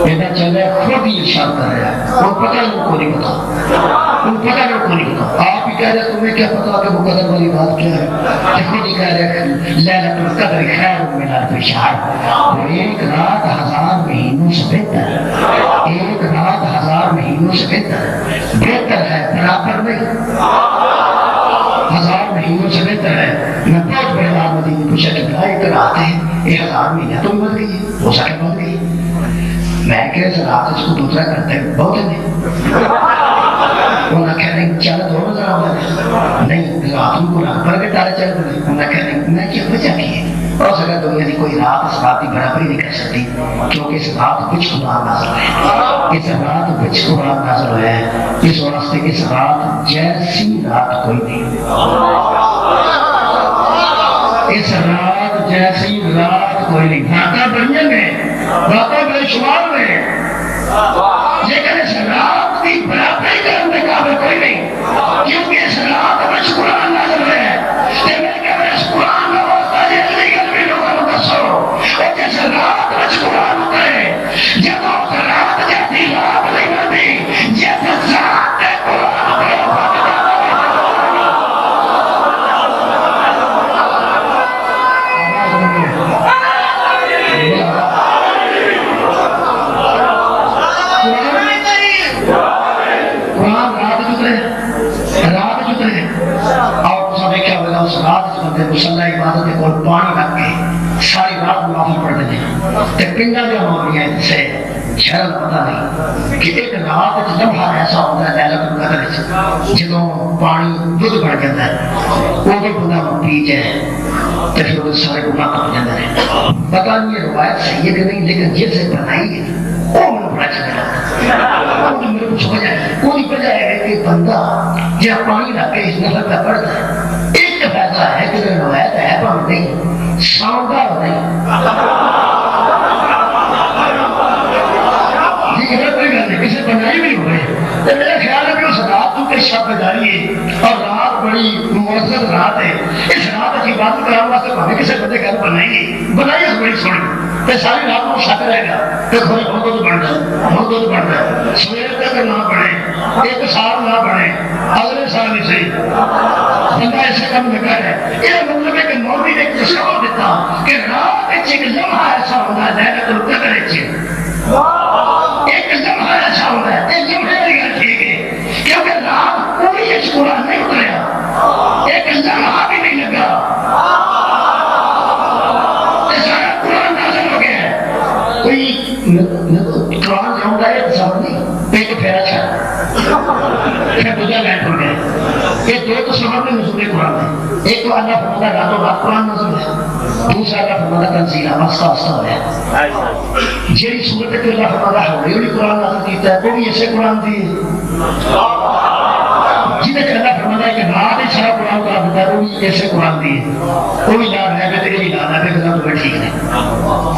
یہ چلے خود ہی ارشاد کر رہا ہے اور پتہ ان کو نہیں پتا آپ ہی کہہ رہے تمہیں کیا پتا کہ وہ قدر والی رات کیا ہے کہ خود ہی کہہ رہے لیلۃ القدر خیر من الف شہر وہ ایک رات 1000 مہینوں سے بہتر ایک رات 1000 مہینوں سے بہتر ہے برابر نہیں 1000 مہینوں سے بہتر ہے میں بہت بڑے آدمی نے پوچھا کہ ایک رات ہے 1000 مہینہ تو مر گئی ہو سکے مر گئی میں کہ اس رات اس کو دوسرا کرتے ہیں بہت نہیں انہوں نے کہہ رہے ہیں چل دو نظر آؤں نہیں رات ان کو رات پر کے تارے چل دو انہوں نے کہہ رہے ہیں میں کیا وجہ کی ہے اور سکتا دنیا کی کوئی رات اس رات کی برابری نہیں کر سکتی کیونکہ اس رات کچھ قرآن نازل ہے اس رات کچھ قرآن نازل ہے اس واسطے اس رات جیسی رات کوئی نہیں اس رات جیسی رات کوئی نہیں باتیں بڑھیا میں باتیں بڑے شمار میں لیکن اس رات کی برابری کرنے کا کوئی نہیں کیونکہ اس رات میں قرآن نازل ہے میں کہ اس قرآن میں ہوتا ہے لیکن بھی لوگوں کو دسو اور جس رات میں قرآن اترے جب اس رات جیسی رات نہیں ہوتی جس ذات قرآن پانی رکھ کے ساری رات نوافل پڑھتے ہیں تے پنڈا جو مولویاں سے شرم پتہ نہیں کہ ایک رات لمحہ ایسا ہوتا ہے لیلۃ القدر جدوں پانی دودھ بن جاتا ہے وہ بندہ پی جائے تو پھر وہ سارے گناہ کٹ جاتے ہیں. پتہ نہیں یہ روایت صحیح ہے کہ نہیں لیکن جس سے بنائی ہے وہ مجھے بڑا اچھا لگا. میرے کو سمجھ آئے کوئی وجہ ہے کہ بندہ جب پانی رکھ کے اس نفر پہ پڑتا ہے ایک فائدہ ہے کہ روایت ہے پر نہیں شاندار نہیں. کسی بنائی بھی ہو گئی تو میرا خیال ہے کہ اس رات تو کے شب جاری ہے اور رات بڑی معزز رات ہے. اس رات کی بات کرنے واسطے ہمیں کسی بندے گھر بنائی گی بنائی اس بڑی سونی تو ساری رات کو شک رہے گا کہ تھوڑی بہت دودھ بن جائے بہت دودھ بن جائے سویر تک نہ بنے ایک سال نہ بنے اگلے سال ہی صحیح بندہ ایسے کم لگا ہے. یہ مطلب ہے کہ مولوی نے تصور دیتا کہ رات ایک لمحہ ایسا ہوتا ہے لیلۃ القدر ایک لمحہ ایسا ہوتا ہے ایک لمحے کی گل ٹھیک ہے کیونکہ رات پوری اس قرآن نہیں اتریا ایک لمحہ بھی نہیں لگا سارا قرآن نازل ہو گیا ہے. کوئی قرآن جاؤں گا یہ تصور نہیں پیٹ پھیرا چھا پھر دوجہ لائن ہو گیا. یہ دو تصور میں نزول قرآن ہے. ایک تو اللہ فرماتا راتوں رات قرآن نازل ہے دوسرا اللہ فرماتا تنزیل آستہ آستہ ہو گیا. جیڑی صورت ہے کہ اللہ فرماتا ہے ہولی قرآن نازل کیتا ہے وہ بھی ایسے قرآن دی جنہیں کہ اللہ فرماتا ہے کہ رات ہی سارا قرآن کا ہوتا ہے وہ بھی ایسے قرآن دی وہ بھی لا رہے گا تیرے بھی لا رہے گا تو ٹھیک نہیں.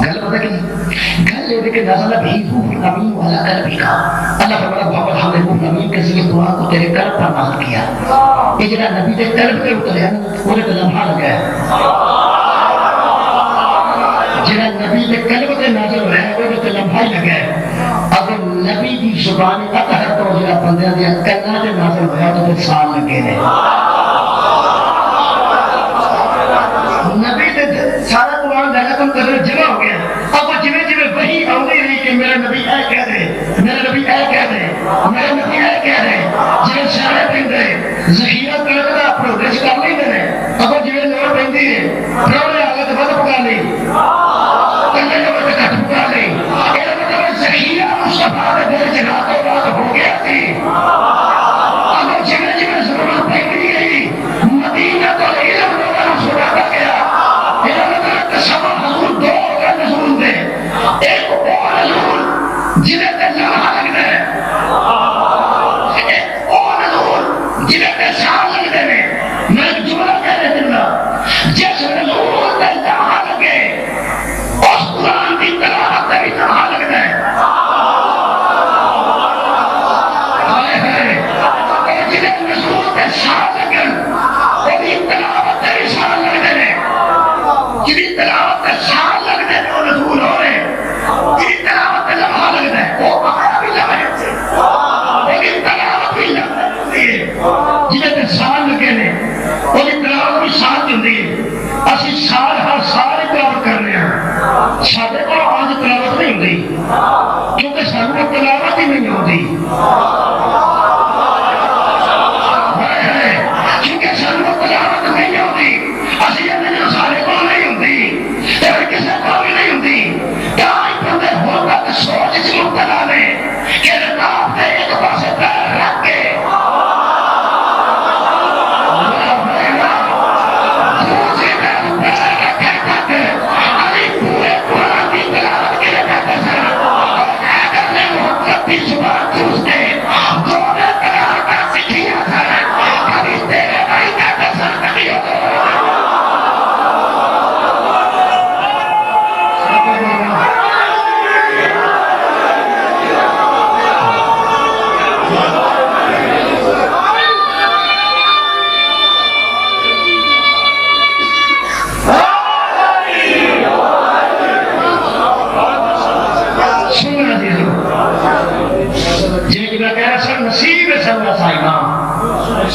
گل پتہ کہ گل یہ کہ نازل بھی روح الامین والا قلب کا اللہ فرماتا محمد ہم نے روح الامین کے ذریعے قرآن کو تیرے قلب پر نازل کیا. یہ جڑا نبی کے قلب پہ اتریا نا وہ نے لمحہ لگا ہے جڑا نبی کے قلب پہ نازل ہوا ہے وہ نے لمحہ لگا ہے. اگر نبی کی زبان اطہر تو جڑا بندیاں دی کنا تے نازل ہوا تو پھر سال لگے نے. نبی تے سارا قرآن لیلۃ القدر جمع ہو گیا. اب جویں جویں وحی آندی رہی کہ میرا نبی اے کہہ دے میرا نبی اے کہہ دے میرا نبی اے کہہ دے جویں سارے پیندے ذخیرہ کر کے اپنے رچ کر لیندے نے. اب جویں لوڑ پیندی ہے پروڑے آگے تے ود پکا لئی کلے جو تے کٹ پکا لئی اے مطلب ذخیرہ مصطفیٰ دے دل وچ راتوں رات ہو گیا سی. اب جویں جویں ضرورت پیندی گئی مدینہ تو علم لوگوں نوں سناتا گیا. میرا مطلب تصور حضور دو کا نزول دے ایک اور نزول جنہیں تے لمحہ لگتا ہے ایک اور نزول جنہیں تے سال لگتے ہیں. میں ایک جملہ کہہ رہے دن جس نزول تے لمحہ لگے اس قرآن کی تلاوت تے بھی لمحہ لگتا ہے. جنہیں نزول تے سال لگن وہ بھی تلاوت تے بھی سال لگتے ہیں. جنہیں تلاوت تے سال لگتے ہیں وہ نزول ہو رہے جنہیں تلاوت تے لمحہ لگتا ہے وہ آیا بھی لمحہ لیکن تلاوت بھی لمحہ ہوتی ہے. جنہیں تے سال لگے نے وہ بھی تلاوت بھی ساتھ ہوتی ہے. اسی سال ہر سال تلاوت کر رہے ہیں سارے کو آج تلاوت نہیں ہوتی کیونکہ سانوں کو تلاوت ہی نہیں ہوتی کیونکہ سانوں کو تلاوت نہیں ہوتی. اسی یہ سارے کو نہیں ہوتی کسی کو بھی نہیں ہوتی. کیا بندے ہو تک سوچ سے مبتلا نے کہ رکاب نے ایک پاسے پیر رکھ کے دوسری طرف پیر رکھے تک علی پورے قرآن کی تلاوت کے لیے کہتے ہیں اور اگر نے محمد کی زبان دوستے دونوں تلاوت کا سکھیا تھا کبھی تیرے بھائی کہتے سر کبھی ہو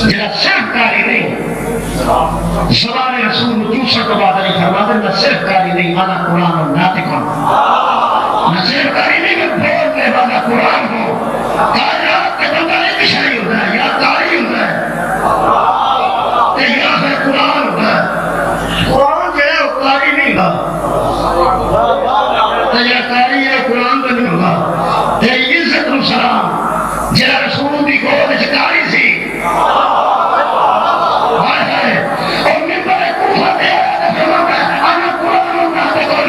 جڑا صرف کاری نہیں زبان رسول دوسرے کو بات نہیں فرماتے نہ صرف کاری نہیں آنا قرآن اور ناطق ہوں نہ صرف کاری نہیں میں بولنے والا قرآن ہوں. کائنات کے بندہ ایک شریع ہوتا ہے یا کاری ہوتا ہے یا پھر قرآن ہوتا ہے. قرآن جو ہے جڑا رسول دی گود وچ کاری سی اور ممبر کوفہ تے فرماتا ہے انا قرآن ناطقن اور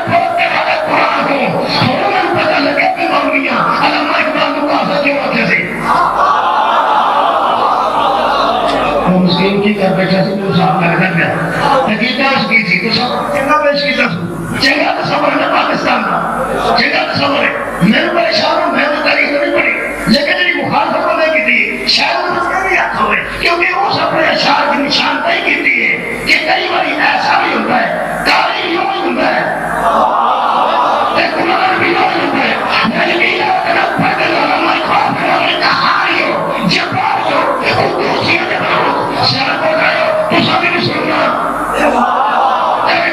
پڑھتے والے قرآن کو فوراً پتہ لگے کہ مولویاں علامہ اقبال کو کافر کیوں آتے تھے وہ مسکین کی کر بیٹھا سی تو صاحب لگتا گیا حقیقت اس کی تھی تو سب چنگا پیش کی چنگا تصور ہے پاکستان کا چنگا تصور ہے میں نے پریشان ہوں میں نے تاریخ نہیں پڑھی لیکن جی مخالفت کو نہیں کی تھی شاید وہ مسئلہ نہیں آتا ہوئے کیونکہ اس اپنے اشعار کی نشاندہی کی تھی ہے کہ کئی باری ایسا بھی ہوتا ہے تاریخ یوں ہی ہوتا ہے قرآن بھی یوں ہی ہوتا ہے میں نے کہا کہ پیدل علماء اقبال فرمانے کا ہاری ہو جبار ہو قدوسیت بنو سر کو گئے ہو تو سبھی نہیں سننا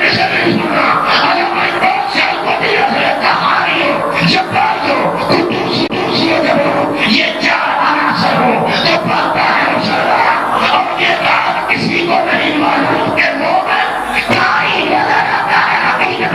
کسی نہیں سننا علماء اقبال سر کو دیا ہے کہانی ہو جبار ہو قدوسیت بنو یہ چار عناصر ہو جو پڑھتا ہے مسلمان اور یہ بات کسی کو نہیں معلوم کہ مومن کائی نظر آتا ہے حقیقت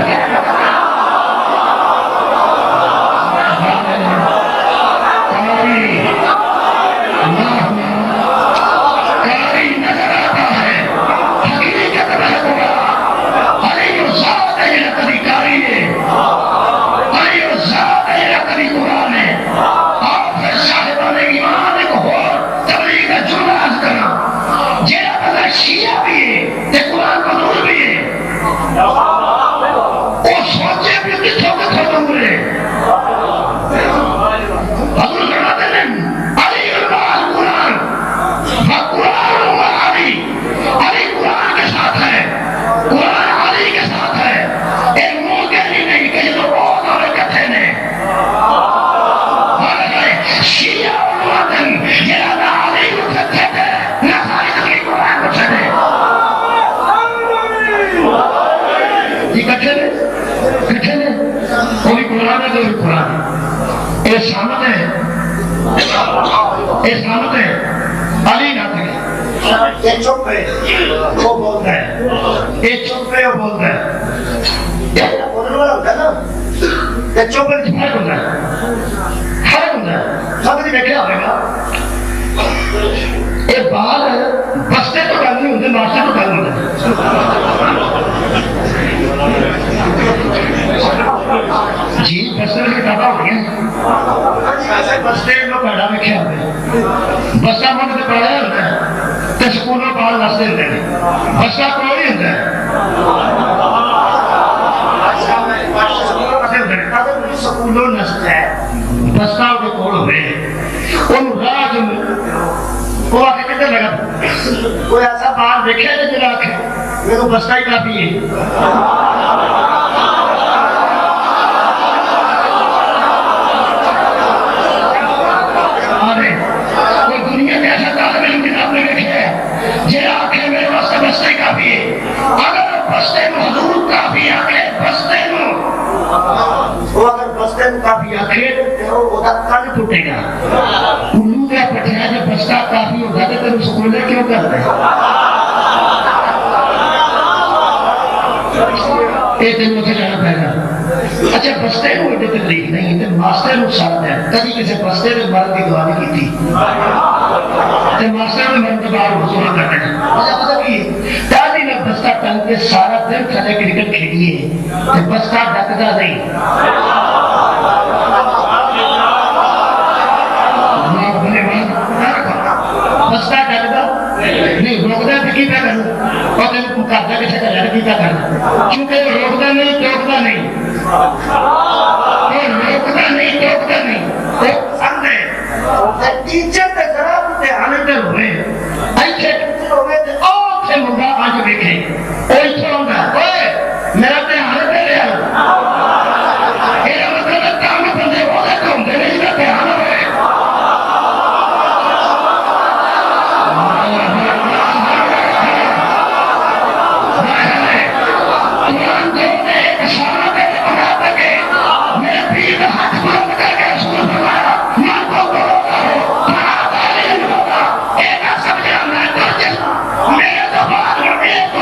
علی نہ تھے یہ چپ ہے وہ بولتا ہے یہ چپ ہے وہ بولتا ہے یہ بولنے والا ہوتا ہے نا یہ چپ ہے فرق ہوتا ہے فرق ہوتا ہے سب نے دیکھا ہوئے گا یہ بال بستے تو گل نہیں ہوتے ماسٹر تو گل ہوتا جی بستے کی کتابیں ہو گئی بستے کو پیڑا رکھا ہوئے بسا من سے پڑھا ہوتا ہے تو سکولوں پال واسطے ہوتے ہیں بسا کوئی نہیں ہوتا ہے سکولوں نستا ہے بسا کے کول ہوئے ان راج وہ آ کے کتنے لگا کوئی ایسا بال دیکھا ہے جڑا آخے میرے کو بستا ہی کافی ہے بستے کافی ہے اگر بستے میں حضور کافی آکھے بستے میں وہ اگر بستے میں کافی آکھے تو وہ کل ٹوٹے گا الو کا پٹھیا جب بستہ کافی ہوتا ہے تو سکولے کیوں کرتے ہیں ایک دن مجھے جانا پڑے گا اچھا بستے میں ہوتے تکلیف نہیں ہے ماسٹر میں ساتھ ہے کبھی کسی بستے میں مرد کی دعا نہیں کی تھی ماسٹر میں مرد کے بعد حضور کرتے ہیں مجھے پتہ کی دادی نے بستہ ٹنگ کے سارا دن کھلے کرکٹ کھیلیے بستہ ڈکتا نہیں بستہ ڈکتا نہیں روکتا تو کی کیا کرنا اور تین کرتا کسی کا لڑکی کا کرنا چونکہ روکتا نہیں ٹوکتا نہیں روکتا نہیں ٹوکتا نہیں ٹیچر تے خراب تے ہانٹر ہوئے ایتھے ٹیچر ہوئے تے اوتھے منڈا اج ویکھے اوتھے ہوندا اوئے میرا تے ہانٹر لیا اے مطلب کام بندے ہوے کم دے نہیں تے ہانٹر ہوئے میرے تو بعد میں ایک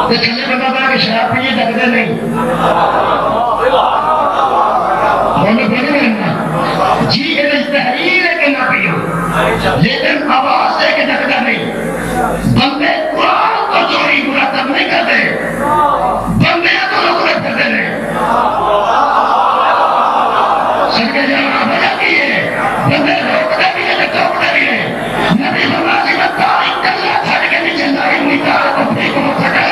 تھلے بندہ بنا کے شراب پیے ڈکتے نہیں بولے بڑے رہنا جی کے تحریر ہے کہ نہ پیو لیکن آواز دے کے ڈکتا نہیں بندے قرآن کو چوری مرتب نہیں کرتے بندے تو نفرت کرتے ہیں سن کے جانا وجہ کی ہے بندے روکتے بھی ہیں ٹوکتے بھی ہیں نبی اللہ کی تاریخ کرنا چھڑ کے نیچے لائی ہوئی تاریخ کو بھی کو سکے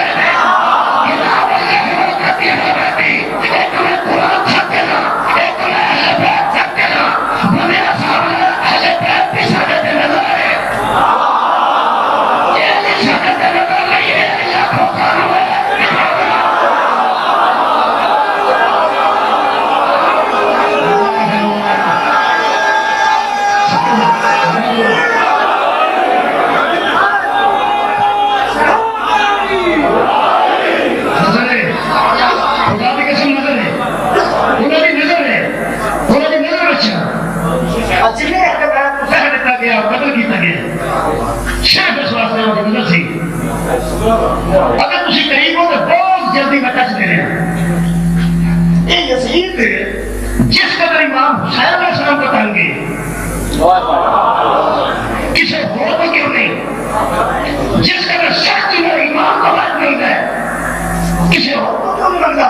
اگر تسی قریب ہو تو بہت جلدی میں ٹچ دے رہے ہیں یہ یزید جس قدر امام حسین علیہ السلام کو تنگے کسی اور کو کیوں نہیں جس قدر سختی میں امام کو بات نہیں ہے کسی اور کو کیوں نہیں لگتا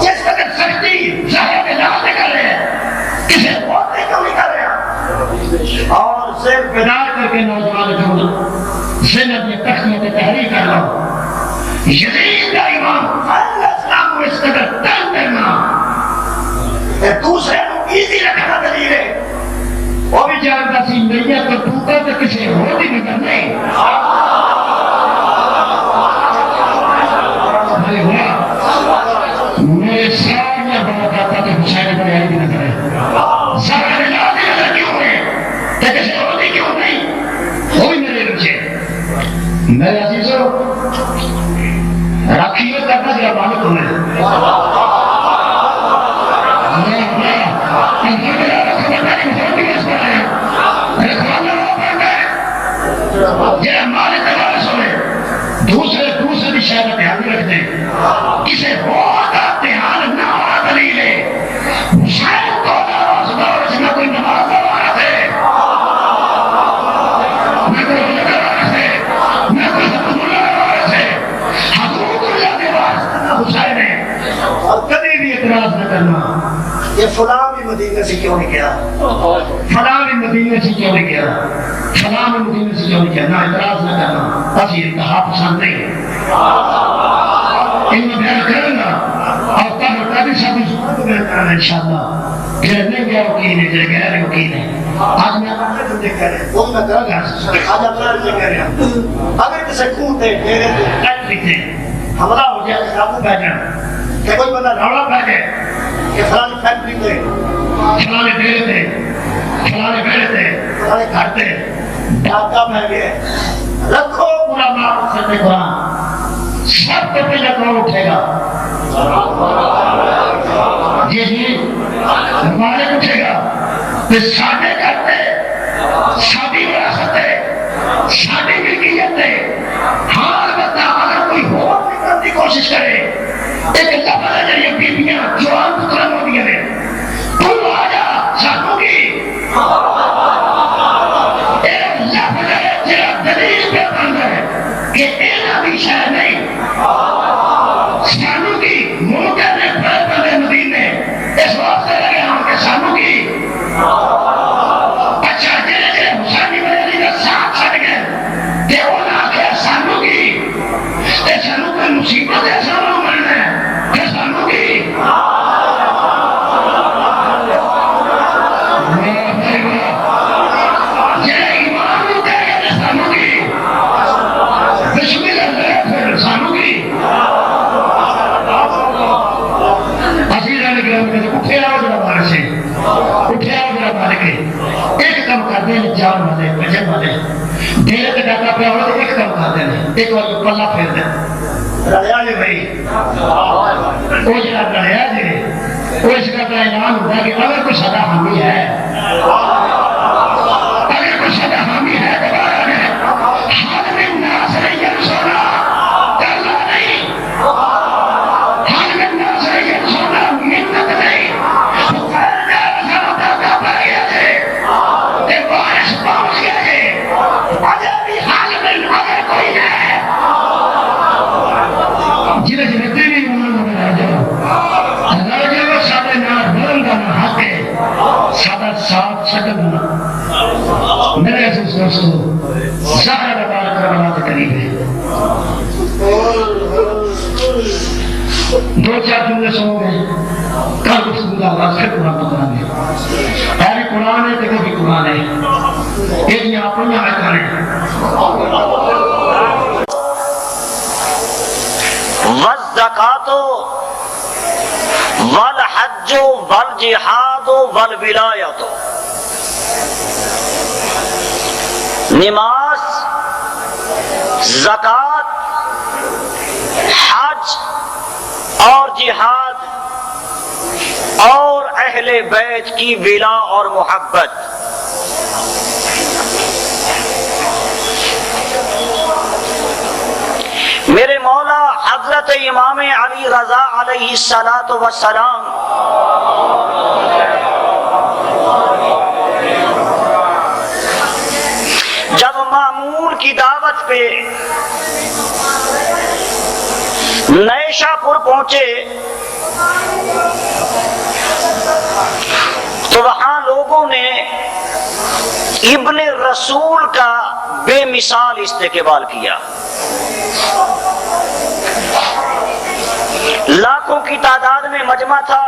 جس قدر سختی ظاہر اللہ سے کر رہے ہیں کسی اور سے کیوں نہیں کر رہے ہیں اور صرف بیدار کر کے نوجوان جو زینب نے تخلیہ میں تحریر کر لو یزید کا امام علیہ السلام کو اس قدر تنگ کرنا دوسرے کو ایزی رکھنا دلیل ہے وہ بھی جانتا سی میاں کو ٹوٹا تو کسی اور بھی نکل نہیں میرے سامنے بات آتا تو حسین بڑے آئی بھی نہ کرے سارے لازی نظر کیوں ہے کہ کسی اور بھی کیوں نہیں وہ بھی میرے رچے میرے عزیزوں راکھیت کرنا جا مالک ہوئے دوسرے بھی شاید دھیان رکھ دیں کسے بہت دھیان نہ ہوا دلیل ہے شاید کو نہ کوئی نماز وارث ہے نہ کوئی نظر وارث ہے نہ کوئی حکم اللہ وارث ہے حقوق اللہ کے وارث نہ حسین ہے اور کبھی بھی اعتراض نہ کرنا یہ فلاں بھی مدینہ سے کیوں نہیں گیا فلاں بھی مدینہ سے کیوں نہیں گیا فلاں بھی مدینہ سے کیوں نہیں گیا نہ اعتراض نہ کرنا بس یہ انتہا پسند نہیں ان میں بیان کریں گا اور تب سب انشاءاللہ پھر نہیں گیا وکیل ہے جو گیا ہے وکیل ہے آج میں اپنے بندے کہہ رہے ہیں وہ میں کروں گا آج اپنے بندے کہہ رہے ہیں اگر کسی خون دے میرے کو کٹ لیتے حملہ ہو جائے قابو پہ جائے کہ کوئی بندہ روڑا پہ جائے کہ فلانی فیکٹری تھے فلانے ڈیرے تھے فلانے بیڑے تھے فلانے گھر تھے ڈاکہ پہ گئے رکھو پورا معاف سے قرآن سب کو پہلے کون اٹھے گا جی جی مالک اٹھے گا پھر ساڑھے کرتے سادی وراثت ہے سادی ملکیت ہے ہار بتا اگر کوئی اور نکلنے کی کوشش کرے ایک لفظ ہے یہ بیبیاں جوان پتران ہو دیا ہے تو آجا ساتھوں کی ایک لفظ ہے جرا دلیل پہ بند ہے کہ اینا بھی شاید نہیں سانو کی ممکن ہے بڑے بندے مدینے اس وقت سے لگے ہم کے سانو کی اچھا جلے جلے حسینی ولیلی کا ساتھ چھڑ گئے کہ اونا آکے سانو کی کہ سانو کوئی مصیبت ہے سانو مرنے کہ سانو کی جلے ایمان نو کہہ گئے سانو کی بسم اللہ پھر سانو کی اٹھے آؤ جڑا مارے سے اٹھے آؤ جڑا مارے کے ایک کام کرتے ہیں جان والے بجن والے ڈیرے کے ڈاکہ پہ آؤ ایک کام کرتے ہیں ایک بار پلہ پھیر دیں رڑیا جی بھائی وہ جڑا رڑیا جی وہ اس کا اعلان ہوتا ہے کہ اگر کوئی سزا حامی ہے اگر کوئی سزا حامی ہے دوبارہ حال میں ناصر یرسونا دوستو ظاہر بار کربلا کے قریب ہے. دو چار جملے سنو گے کل گفتگو کا آغاز پھر قرآن کو کریں گے. پہلے قرآن ہے دیکھو بھی قرآن ہے یہ اپنی آیت کریں. والزکاۃ والحج والجہاد والولایۃ. نماز، زکوٰۃ، حج اور جہاد اور اہل بیت کی ولا اور محبت. میرے مولا حضرت امام علی رضا علیہ الصلاۃ والسلام جب مامون کی دعوت پہ نیشا پور پہنچے تو وہاں لوگوں نے ابن رسول کا بے مثال استقبال کیا. لاکھوں کی تعداد میں مجمع تھا.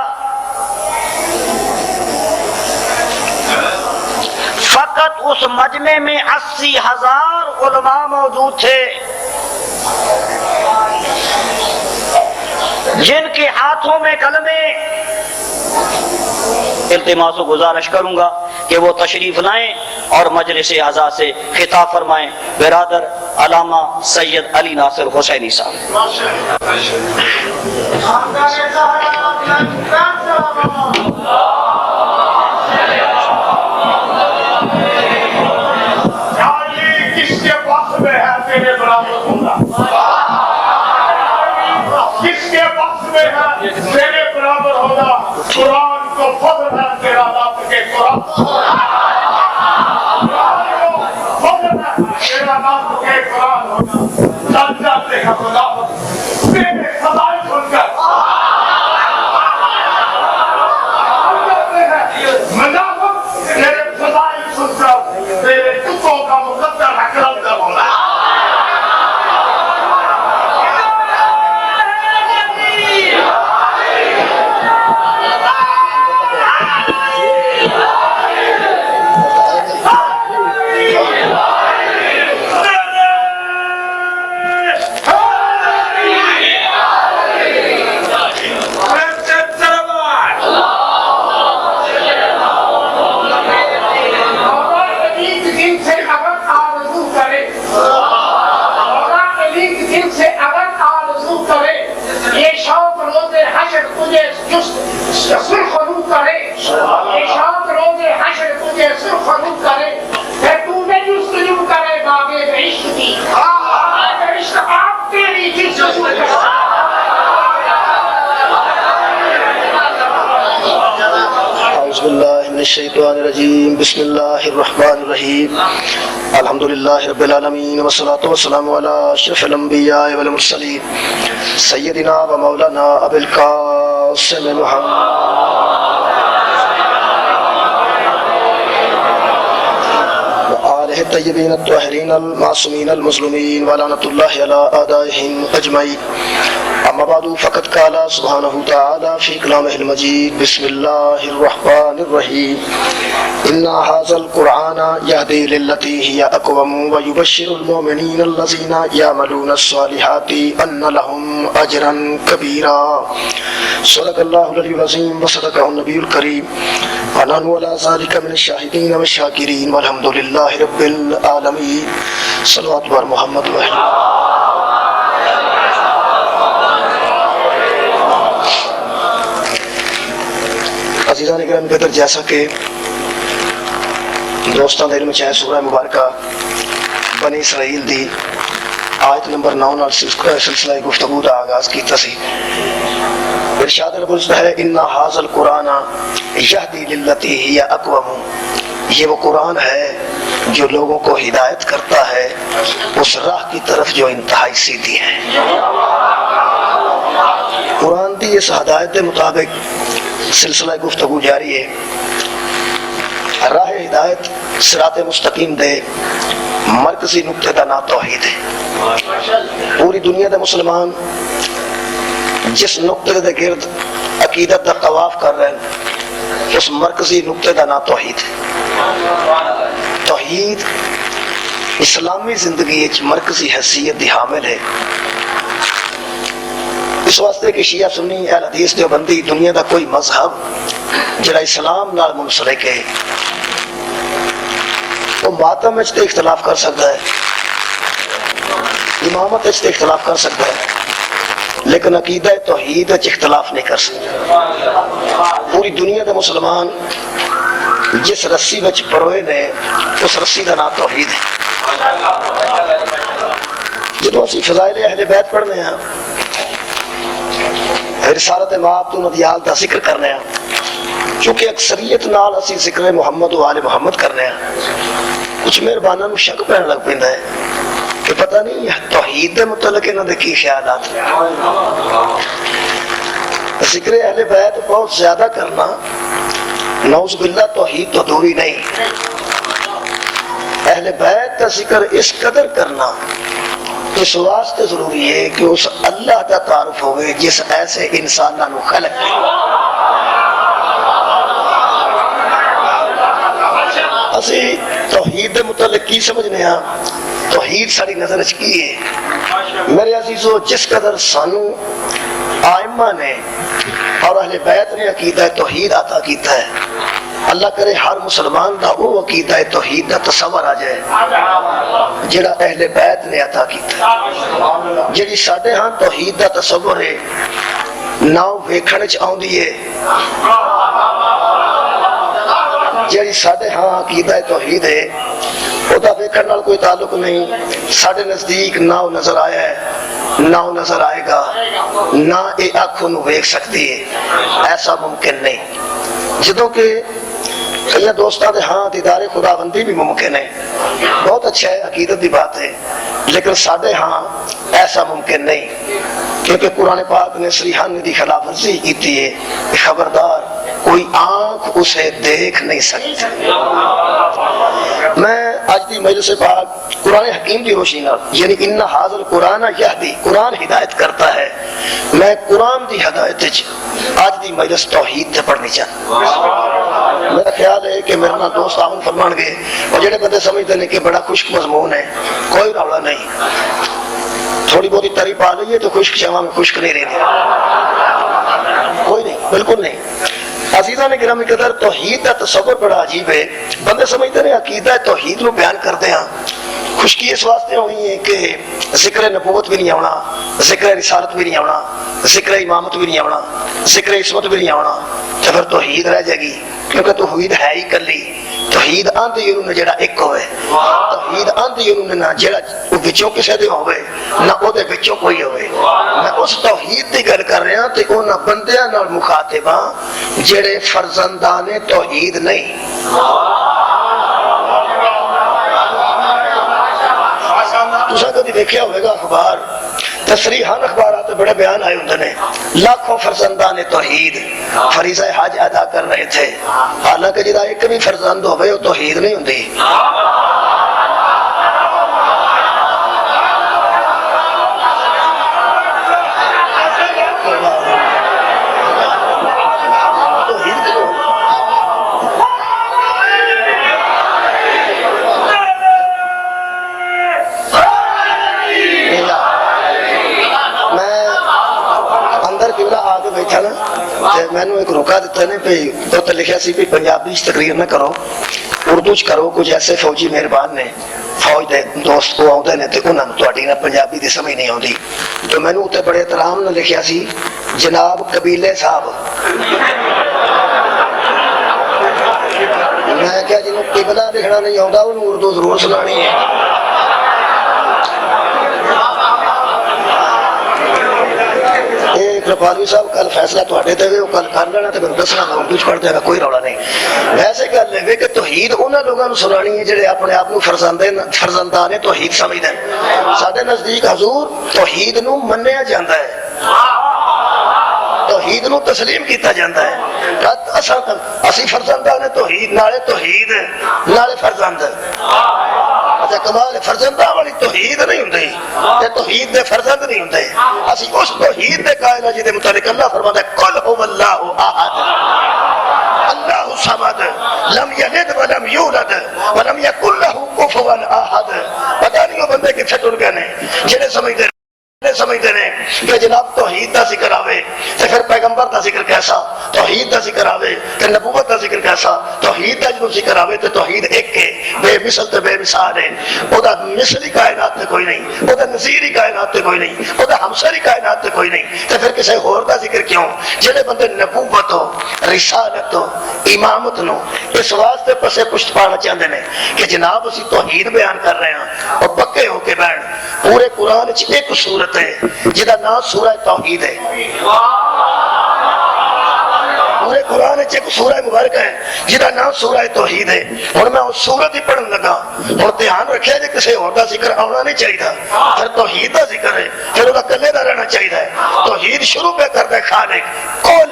فقط اس مجمع میں 80,000 علماء موجود تھے جن کے ہاتھوں میں کلمے. التماس و گزارش کروں گا کہ وہ تشریف لائیں اور مجلس اعزا سے خطاب فرمائیں. برادر علامہ سید علی ناصر حسینی صاحب. کس کے وقت میں ہے تیرے برابر ہوگا؟ کس کے وقت میں ہے تیرے برابر ہوگا؟ قرآن کو فضل ہے تیرا رب کے قرآن. تیرا رب کے قرآن ہوگا. چل جاتے ہیں خدا تیرے فضائل سن کر منافق تیرے فضائل سن کر تیرے کتوں کا مقدر اکرم کا ہونا. الشیطان الرجیم. بسم اللہ الرحمن الرحیم. الحمدللہ رب العالمین والصلاة والسلام علی اشرف الانبیاء والمرسلین سیدنا و مولانا ابی القاسم محمد وآلہ الطیبین الطاہرین المعصومین المظلومین ولعنۃ اللہ علی اعدائہم اجمعین. اما بعد فقد قال سبحانہ تعالی فی کلامہ المجید. بسم اللہ الرحمن الرحیم. ان ھذا القرآن یہدی للتی ہی اقوم ویبشر المؤمنین الذین یعملون الصالحات ان لهم اجرا کبیرا. صدق اللہ العلی العظیم وصدق النبی الکریم ونحن علی ذلک من الشاہدین والشاکرین والحمد للہ رب العالمین. صلوات بر محمد و عزیزان اکرام بہتر. جیسا کہ دوستان دیر میں چاہے سورہ مبارکہ بنی اسرائیل دی آیت نمبر 9 نال سلسلہ گفتگو دا آغاز کیتا سی. ارشاد رب العزت ہے ان ھذا القرآن یہدی للتی ہی اقوم. یہ وہ قرآن ہے جو لوگوں کو ہدایت کرتا ہے اس راہ کی طرف جو انتہائی سیدھی ہے. قرآن کی اس ہدایت کے مطابق سلسلہ گفتگو جاری ہے. راہ ہدایت صراط مستقیم دے مرکزی نقطے کا نام توحید ہے. پوری دنیا دے مسلمان جس نقطے دے گرد عقیدت کا طواف کر رہے ہیں اس مرکزی نقطے کا نام توحید ہے. توحید اسلامی زندگی مرکزی حیثیت دی حامل ہے. اس واسطے کہ شیعہ سنی اہل حدیث دیوبندی دنیا دا کوئی مذہب جڑا اسلام نال منسلک ہے وہ ماتم وچ تے اختلاف کر سکتا ہے، امامت وچ تے اختلاف کر سکتا ہے، لیکن عقیدہ توحید وچ اختلاف نہیں کر سکتا. پوری دنیا دے مسلمان جس رسی وچ پروئے نے اس رسی دا نام توحید ہے. جدو اسی فضائل اہل بیت پڑھنے ہیں، رسالت مابتون ادیال دا ذکر کرنے ہیں، چونکہ اکثریت نال اسی ذکر محمد و آل محمد کرنے ہیں، کچھ مہربانوں کو شک پہن لگ پیندا ہے کہ پتہ نہیں توحید دے متعلق انہاں دے کی خیالات. ذکر اہل بیت بہت زیادہ کرنا نعوذ باللہ توحید تو دوری نہیں. اہل بیت کا ذکر اس قدر کرنا اس واسطے ضروری ہے کہ اس اللہ کا تعارف ہوئے جس ایسے انسانوں کو خلق ہے. اسی توحید دے متعلق کی سمجھنے ہیں؟ توحید ساری نظر کی ہے میرے عزیزو. جس قدر سانو آئمہ نے اور اہل بیت نے عقیدہ توحید عطا کیتا ہے، اللہ کرے ہر مسلمان دا وہ عقیدہ توحید دا تصور آ جائے جڑا اہل بیت نے عطا کیتا ہے. جڑی ساڈے ہاں توحید دا تصور ہے نہ ویکھن وچ آوندی ہے، جڑی ساڈے ہاں عقیدہ توحید ہے او دا ویکھن نال کوئی تعلق نہیں. ساڈے نزدیک نہ وہ نظر آیا ہے نہ وہ نظر آئے گا، نہ یہ آنکھوں نو ویکھ سکتی ہے، ایسا ممکن نہیں. جدوں کہ کئی دوستاں دے ہاں دیدار خداوندی بھی ممکن ہے، بہت اچھا ہے، عقیدت دی بات ہے، لیکن ساڈے ہاں ایسا ممکن نہیں، کیونکہ قرآن پاک نے صریحاً دی خلاف ورزی کی ہے کہ خبردار کوئی آنکھ اسے دیکھ نہیں سکتی. میں آج دی مجلس پاک قرآن حکیم دی روشنی نال یعنی ان ھذا القرآن یہدی، قرآن ہدایت کرتا ہے، میں قرآن دی ہدایت وچ آج دی مجلس توحید تے پڑھنی چاہتا. میرا خیال ہے کہ میرا دوست آمن فرمان گے اور جڑے بندے سمجھتے ہیں کہ بڑا خشک مضمون ہے، کوئی رولا نہیں، تھوڑی بہت تری پا لئیے تو خشک شوا میں خشک نہیں رہتی، کوئی نہیں، بالکل نہیں. عزیزہ نے گرامی قدر توحید کا تصور بڑا عجیب ہے. بندے سمجھتے ہیں عقیدہ توحید نو بیان کرتے ہیں، خشکی اس واسطے ہونی ہے کہ ذکر نبوت بھی نہیں آنا، ذکر رسالت بھی نہیں آنا، ذکر امامت بھی نہیں آنا، ذکر عصمت بھی نہیں آنا، تو پھر توحید رہ جائے گی، کیونکہ توحید ہے ہی کلی. توحید اند یونو نے جڑا ایک ہوئے، توحید اند یونو نے نہ جڑا وچوں کسے دے ہوئے نہ او دے وچوں کوئی ہوئے. میں اس توحید دی گل کر رہا تے انہاں بندیاں نال مخاطب ہاں جڑے فرزندان توحید نہیں. تساں کدی دیکھیا ہوئے گا اخبار تصریحاً اخبارات بڑے بیان آئے ہوندے نے لاکھوں فرزندان توحید فریضہ حج ادا کر رہے تھے، حالانکہ جدا ایک بھی فرزند ہوئے وہ توحید نہیں ہوندی. میں نے ایک روکا دیتا ہے پہ تو لکھا سی پہ پنجابی تقریر نہ کرو، اردو چ کرو. کچھ ایسے فوجی مہربان نے فوج دے دوست کو آتے ہیں تو انہوں نے تھوڑی نہ پنجابی دی سمجھ نہیں آتی، تو میں نے اتنے بڑے احترام نے لکھا سی جناب قبیلے صاحب. میں کیا جنہوں قبلہ لکھنا نہیں آتا انہوں اردو ضرور سنانی ہے. پادری صاحب کل فیصلہ تواڈے تے وہ کل کر لینا تے میں دسنا گا اردو پڑھ دے گا، کوئی رولا نہیں. ویسے گل ہے کہ توحید انہاں لوگاں نوں سنانی ہے جڑے اپنے آپ نوں فرزندان توحید سمجھدے ہیں. ساڈے نزدیک حضور توحید نوں منیا جاندا ہے، توحید نو تسلیم کیتا جاتا ہے. اسی فرزنداں نے توحید نالے فرزند. اچھا کمال فرزنداں والی توحید نہیں ہوندی تے توحید دے فرزند نہیں ہوندے. اسی اس توحید دے قائل ہیں جے متعلق اللہ فرماتا ہے قل هو اللہ احد اللہ الصمد لم یلد ولم یولد ولم یکن له کفوا احد. پتہ نہیں وہ بندے کتھے ٹر گئے نے جڑے سمجھتے ہیں کہ جناب توحید دا ذکر آوے تے پھر پیغمبر دا ذکر کیسا, توحید دا ذکر آوے تے نبوت دا ذکر کیسا. توحید دا جو ذکر آوے تے توحید ایک ہے, بے مثل تے بے مثال ہے. او دا مثلی کائنات تے کوئی نہیں, او دا نظیری کائنات تے کوئی نہیں, او دا ہمسری کائنات تے کوئی نہیں. تے پھر کسی ہور دا ذکر کیوں؟ جڑے بندے نبوت ہو, رسالت ہو, امامت نو اس واسطے پسے پشت پانا چاہتے ہیں کہ جناب اسی توحید بیان کر رہے ہیں اور پکے ہو کے بیٹھ. پورے قرآن وچ ایک سورت ہے جدا نام سورہ توحید ہے. پورے قرآن وچ ایک سورہ مبارک ہے جدا نام سورہ توحید ہے. ہن میں اس سورت ہی پڑھن لگا. ہن دھیان رکھیا جے کسی اور دا ذکر آنا نہیں چاہیے. پھر توحید دا ذکر ہے, پھر وہ کلے دا رہنا چاہیے. توحید شروع پہ کردا ہے خالق قل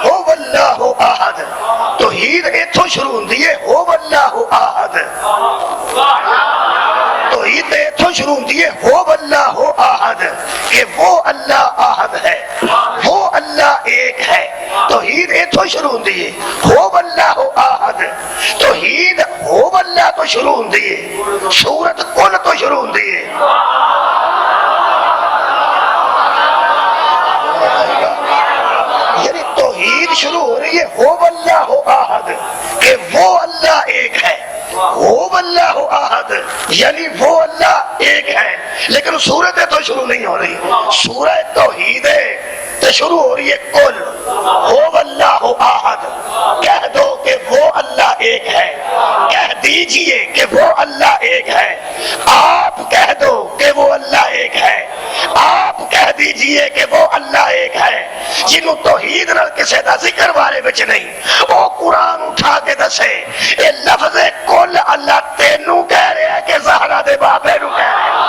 هو اللہ احد. توحید ایتھوں شروع ہوندی ہے هو اللہ احد. توحید ایتھوں شروع ہوندی ہے هو اللہ احد کہ وہ اللہ احد ہے, وہ اللہ ایک ہے. توحید ایتھوں شروع ہوندی ہے هو اللہ احد. توحید هو اللہ تو شروع ہوندی ہے, سورت قل تو شروع ہوندی ہے. یعنی توحید شروع ہو رہی ہے هو اللہ احد کہ وہ اللہ ایک ہے. هو اللہ احد یعنی وہ اللہ ایک ہے. لیکن سورت تو شروع نہیں ہو رہی, سورہ توحید تو شروع ہو رہی ہے قل هو اللہ احد. کہہ دو کہ وہ اللہ ایک ہے, کہہ دیجئے کہ وہ اللہ ایک ہے. آپ کہہ دو کہ وہ اللہ ایک ہے, آپ کہہ دیجئے کہ وہ اللہ ایک ہے. جنہوں توحید نال کسے دا ذکر بارے وچ نہیں, او قرآن اٹھا کے دسے اے لفظ قل اللہ تینوں کہہ رہے ہیں کہ زہرا دے بابے نوں کہہ رہے ہیں.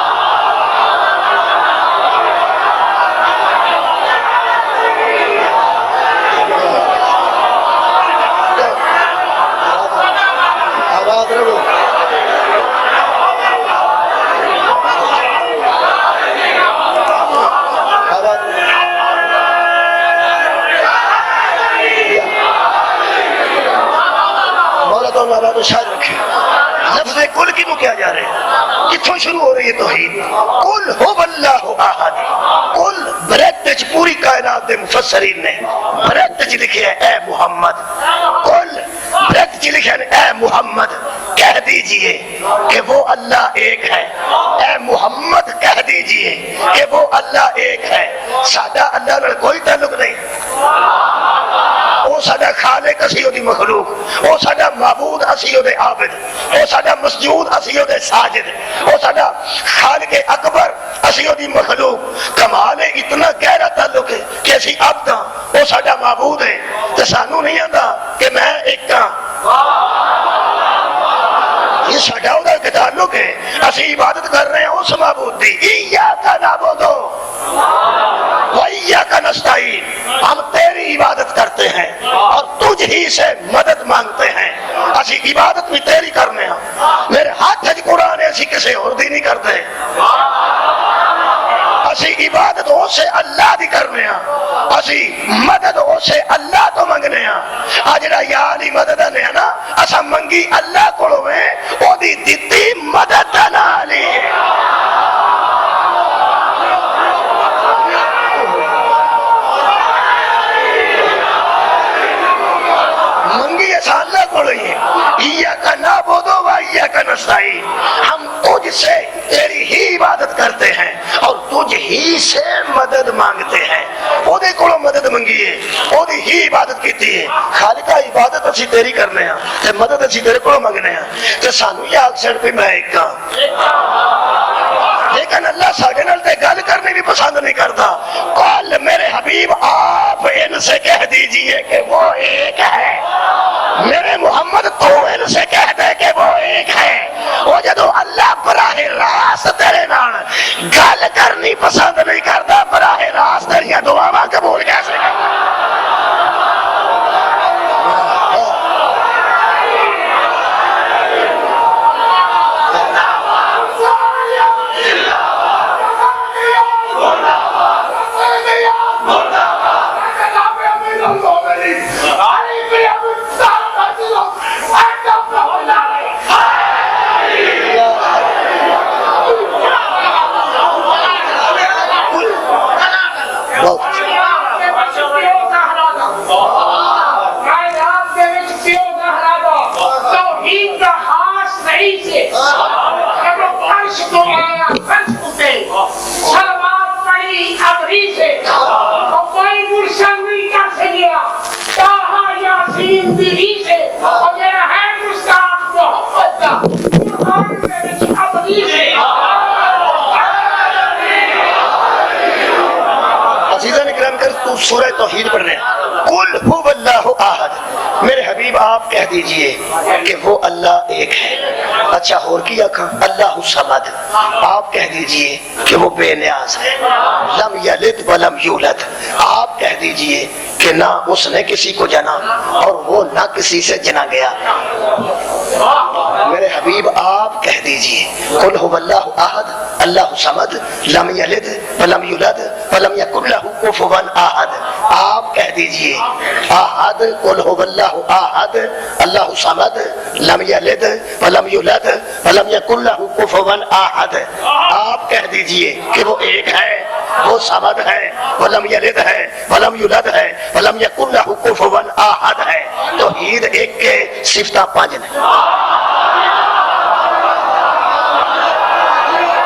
شاید رکھے لفظ کل کی نو کیا جا رہے ہیں, کتوں شروع ہو رہی ہے توحید. قل هو اللہ احد. قل بریکٹ پوری کائنات دے مفسرین نے بریکٹ لکھے ہے اے محمد. قل بریکٹ لکھے ہے اے محمد کہہ دیجئے کہ وہ اللہ ایک ہے. اے محمد کہہ دیجئے کہ وہ اللہ ایک ہے. سادہ اللہ نال کوئی تعلق نہیں. وہ ساڈا خالق اسی دی مخلوق, وہ ساڈا معبود اسی دے عابد, وہ ساڈا مسجود اسی دے ساجد, وہ ساڈا خالق اکبر اسی دی مخلوق. کمال ہے اتنا گہرا تعلق ہے کہ اسی عبد ہاں, وہ ساڈا معبود ہے تے سانو نہیں آندا کہ میں ایک ہاں. یہ ساڈا او دا تعلق ہے. اسی عبادت کر رہے ہیں اس معبود دی. ایاک نعبد و ایاک نستعین. ہم تیری عبادت کرتے ہیں اور تجھ ہی سے مدد مانگتے ہیں. اسی عبادت بھی تیری کرنے ہیں. میرے ہاتھ ہے قرآن ہے, اسی کسی اور دی نہیں کرتے. اسی عبادت ہو سے اللہ دی کرنے ہیں, اسی مدد ہو سے اللہ تو منگنے ہیں. آجڑا یا علی مدد نے نا اسا منگی اللہ کولو ہے, او دی دتی مدد نہ علی. منگی ایسا اللہ کو لئی ہے. ایاک نعبد و ایاک نستعین. ہم تجھ سے تیری ہی عبادت کرتے ہیں اور تجھ ہی سے مدد مانگتے ہیں. او دے کولوں مدد منگی ہے, او دی ہی عبادت کیتی ہے. خالقہ عبادت اسی تیری کرنے ہیں تے مدد اسی تیرے کولوں منگنے ہیں. تے سانو یہ اکثر پہ میں ایک ہاں, لیکن اللہ ساڈے نال تے گل کرنے بھی پسند نہیں کرتا. قال میرے حبیب آپ ان سے کہہ دیجئے کہ وہ ایک ہے. میرے محمد تو ان سے کہہ دے کہ وہ ایک ہے. وہ جدو اللہ براہ راست تیرے نال گل کرنی پسند نہیں کرتا, براہ عزیزہ نے کرام کر تو سورہ توحید پڑھ رہے ہیں. قل هو اللہ احد. میرے حبیب آپ کہہ دیجئے کہ وہ اللہ ایک ہے. اچھا اور کی آکھاں اللہ الصمد. آپ کہہ دیجئے کہ وہ بے نیاز ہے. لم یلد ولم یولد. آپ کہہ دیجئے کہ نہ اس نے کسی کو جنا اور وہ نہ کسی سے جنا گیا. میرے حبیب آپ کہہ دیجئے قل هو اللہ احد اللہ الصمد لم یلد ولم یولد ولم یکن لہ کفوا احد. آپ کہہ دیجئے احد قل هو اللہ احد اللہ الصمد لم یلد ولم یولد ولم یکن لہ کفوا احد. آپ کہہ دیجئے کہ وہ ایک ہے، وہ صمد ہے، ولم یلد ہے، ولم یولد ہے، ولم یکن لہ کفوا احد ہے. توحید ایک کے صفتہ پانچ نے.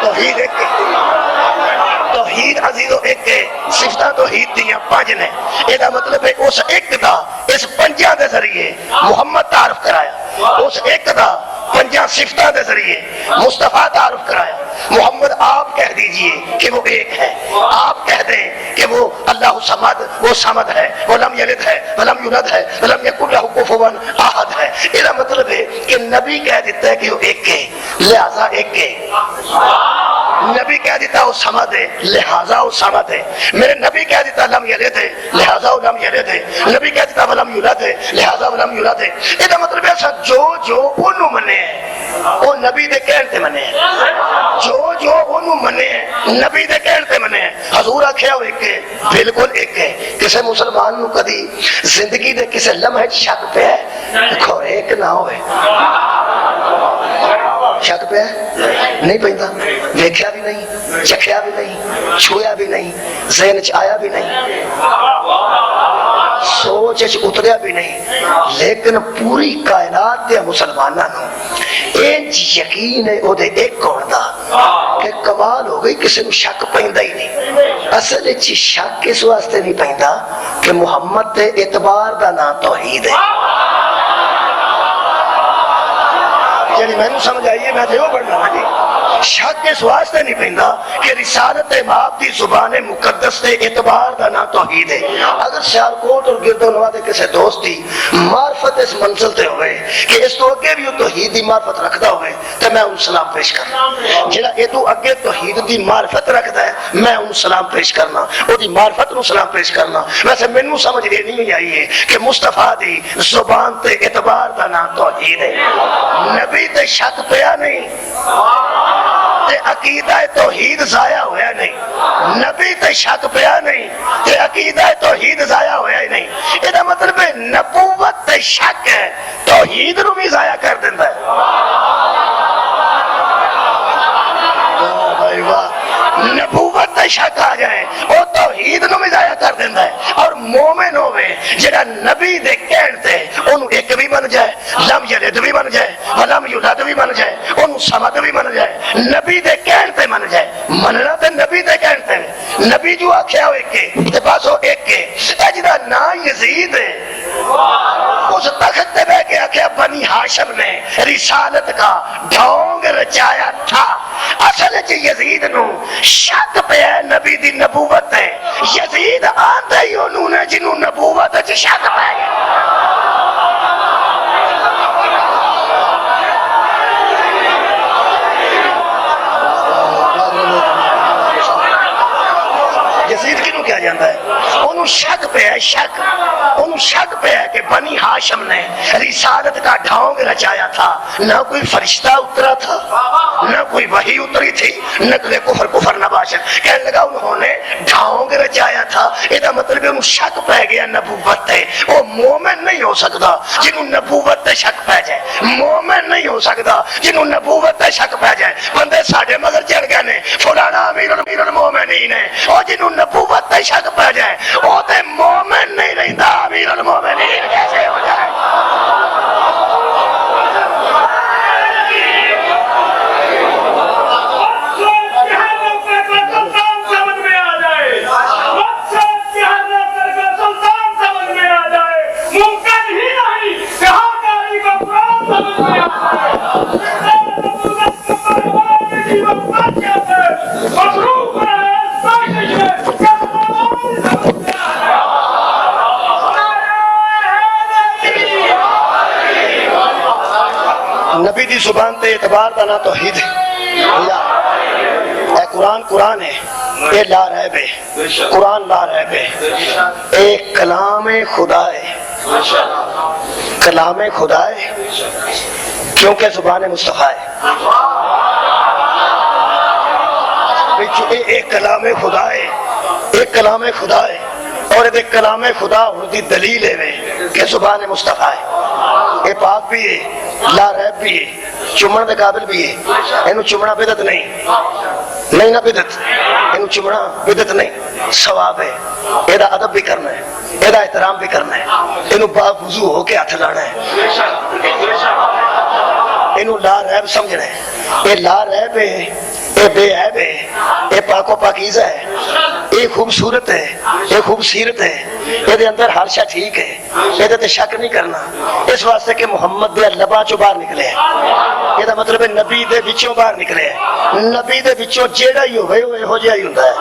توحید ایک کے توحید عزیزو ایک کے صفتہ توحید دیاں پانچ نے. یہ مطلب ہے اس ایک دا اس پنجاں دے ذریعے محمد تعارف کرایا، اس ایک دا پنجاں صفتہ دے ذریعے مصطفیٰ تعارف کرایا. محمد آپ کہہ دیجئے کہ وہ ایک ہے. آپ کہہ دیں کہ وہ اللہ صمد، وہ صمد ہے، وہ لم یلد ہے، ولم یولد ہے، ولم یکن لہ کفوا احد ہے. یہ مطلب ہے کہ نبی کہہ دیتا ہے کہ وہ ایک ہے لہذا ایک ہے. نبی کہہ دیتا وہ صمد ہے لہذا وہ صمد ہے. میرے نبی کہہ دیتا لم یلد ہے لہذا وہ لم یلد ہے. نبی کہہ دیتا ولم یولد ہے لہذا ولم یولد ہے. یہ مطلب ایسا جو انہوں منے وہ نبی دے کہن تے منے، جو انہوں منے نبی دے کہن تے منے. حضور آکھیا وہ ایک ہے، بالکل ایک ہے. کسے مسلمان نو کدی زندگی دے کسے لمحے شک پہ ہے دیکھو ایک نہ ہوئے شک پہ نہیں پہنتا، دیکھیا بھی نہیں، چکھیا بھی نہیں، چھویا بھی نہیں، ذہن چ آیا بھی نہیں، سوچ اتریا بھی نہیں. لیکن پوری کائنات دے مسلماناں نو انج یقین ہے او دے ایک کون دا کہ کمال ہو گئی کسی نو شک پیندا ہی نہیں. اصل وچ شک اس واسطے نہیں پیندا کہ محمد دے اعتبار دا نام توحید ہے. یعنی میں نے سمجھ آئیے میں دیو پڑھنا جی. شک اس واسطے نہیں پیندا کہ رسالت باپ دی زبان مقدس دے اعتبار دا نا توحید ہے. اگر سیالکوٹ اور گرد و نواح دے کسے دوست دی معرفت اس منزل تے ہوئے کہ اس تو اگے بھی وہ توحید دی معرفت رکھدا ہوئے تو میں ان سلام پیش کرنا. جڑا اے تو اگے توحید دی معرفت رکھدا ہے میں ان سلام پیش کرنا، او دی معرفت نو سلام پیش کرنا. ویسے مینوں سمجھ نہیں آئی ہے کہ مصطفیٰ دی زبان تے اعتبار دا نا توحید ہے. نبی تے شک پیا نہیں تے عقیدہ توحید ضائع ہویا نہیں. نبی تے شک پیا نہیں تے عقیدہ توحید ضائع ہویا ہی نہیں. یہ مطلب ہے نبوت تے شک ہے توحید نو بھی ضائع کر دیندا ہے. نبوت تے شک آ جائے وہ توحید نو بھی ضائع کر دیندا ہے. اور مومن ہوے جڑا نبی دے کہن تے اونوں ایک بھی بن جائے، لم یلد بھی بن جائے، ولم یولد بھی بن جائے، اونوں صمد بھی بن جائے، نبی دے کہن تے بن جائے. مننا تے نبی دے کہن تے. نبی جو آکھیا ہوئے کہ تے بس وہ ایک ہے. اے جڑا نا یزید ہے اس تخت تے بیٹھ کے آکھیا بنی ہاشم نے رسالت کا ڈھونگ رچایا تھا. اصل وچ یزید نو شک پیا نبی دی نبوت ہے. یزید آندا ہی انہوں نے جنہوں نبوت وچ شک پیا گیا. یزید کنوں کیا جاندا ہے؟ انہوں شک پہ ہے، شک انہوں شک پہ ہے کہ بنی ہاشم نے رسالت کا ڈھونگ رچایا تھا. نہ کوئی فرشتہ اترا تھا، نہ کوئی وحی اتری تھی، نقل کفر کفر نباشت. کہنے لگا انہوں نے ڈھونگ رچایا تھا. یہ مطلب ہے انہوں شک پہ گیا نبوت تے. وہ مومن نہیں ہو سکتا جنہوں نبوت تے شک پہ جائے. مومن نہیں ہو سکتا جنہوں نبوت تے شک پہ جائے. بندے ساڑھے مگر چڑھ گئے نے فلانا امیر المومنین ہے، اور جنہوں نبوت تے شک پہ جائے وہ تے مومن نہیں رہندا. امیر المومنین کیسے ہو جائے؟ ممکن ہی نہیں اعتبار کا نہ توحید ہے، اے قرآن قرآن ہے، یہ لا ریب ہے، قرآن لا ریب ہے، ایک کلام خدا ہے، کلام خدا ہے کیونکہ زبان مصطفیٰ ہے، ایک کلام خدا ہے، ایک کلام خدا ہے، اور ایک کلام خدا ہوتی دلیل ہے کہ زبان مصطفیٰ ہے، یہ پاک بھی ہے، لا ریب بھی ہے، چومن دے قابل بھی ہے، اینو چومنا بدعت نہیں نہ بدعت، اینو چومنا بدعت نہیں، ثواب ہے، یہ ادب بھی کرنا ہے، یہ احترام بھی کرنا ہے، اینو باوضو ہو کے ہاتھ لانا ہے، اینو لا ریب سمجھنا ہے، یہ لا ریب ہے، یہ بے عیب ہے، یہ پاک و پاکیزہ ہے، یہ خوبصورت ہے، یہ خوبصورت ہے، یہ اندر ہر شے ٹھیک ہے، یہ تے شک نہیں کرنا، اس واسطے کہ محمد دے لباں چوں باہر نکلے ہے، یہ مطلب ہے نبی دے وچوں باہر نکلے ہے، نبی دے وچوں جیڑا ہی ہوئے وہ یہو جہا ہی ہوندا ہے۔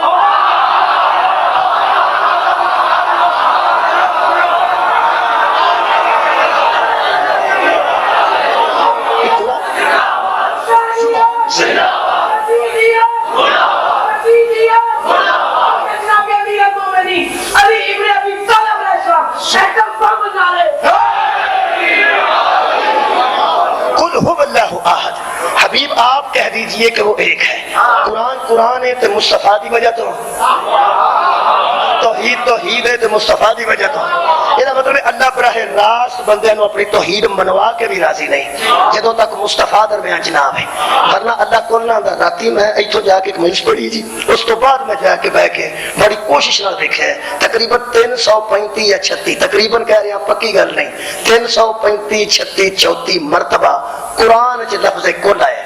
حبیب آپ کہہ دیجئے کہ وہ ایک ہے، قرآن قرآن ہے تو مصطفیٰ دی وجہ تو، توحید توحید ہے تو مصطفیٰ دی وجہ تو، یہ مطلب اللہ براہ راست بندے نو اپنی توحید منوا کے بھی راضی نہیں جدوں تک مصطفیٰ درمیان جناب ہے، ورنہ اللہ کو نہ آندا راتی میں ایتھوں جا کے ایک مجلس پڑھی جی، اس تو بعد میں جا کے بیٹھ کے بڑی کوشش نہ دیکھے تقریباً 335 یا 36 تقریباً کہہ رہے ہیں پکی گل نہیں 335 36 34 مرتبہ قرآن چ لفظ کل ہے،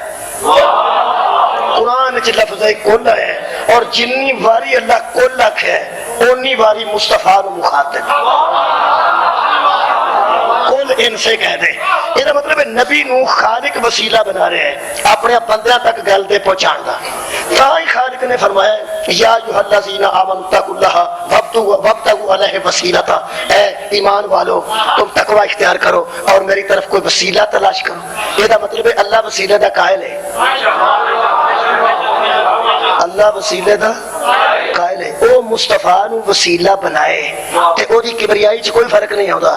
قرآن چ لفظ کل ہے، اور جنی واری اللہ کل آکھے اونی واری مصطفیٰ نو مخاطب کل ان سے کہہ دے، یہ مطلب ہے نبی نو خالق وسیلہ بنا رہے ہیں اپنے بندیاں تک گل دے پہنچان دا، تاں ہی خالق نے فرمایا یا ایھا الذین آمنوا اتقوا اللہ وابتغوا الیہ وسیلۃ، اے ایمان والو تم تقوی اختیار کرو اور میری طرف کوئی وسیلہ تلاش کرو، یہ مطلب ہے اللہ وسیلے دا قائل ہے، اللہ وسیلے دا قائل ہے، او مصطفیٰ نو وسیلہ بنائے تے او دی کبریائی چ کوئی فرق نہیں ہوندا،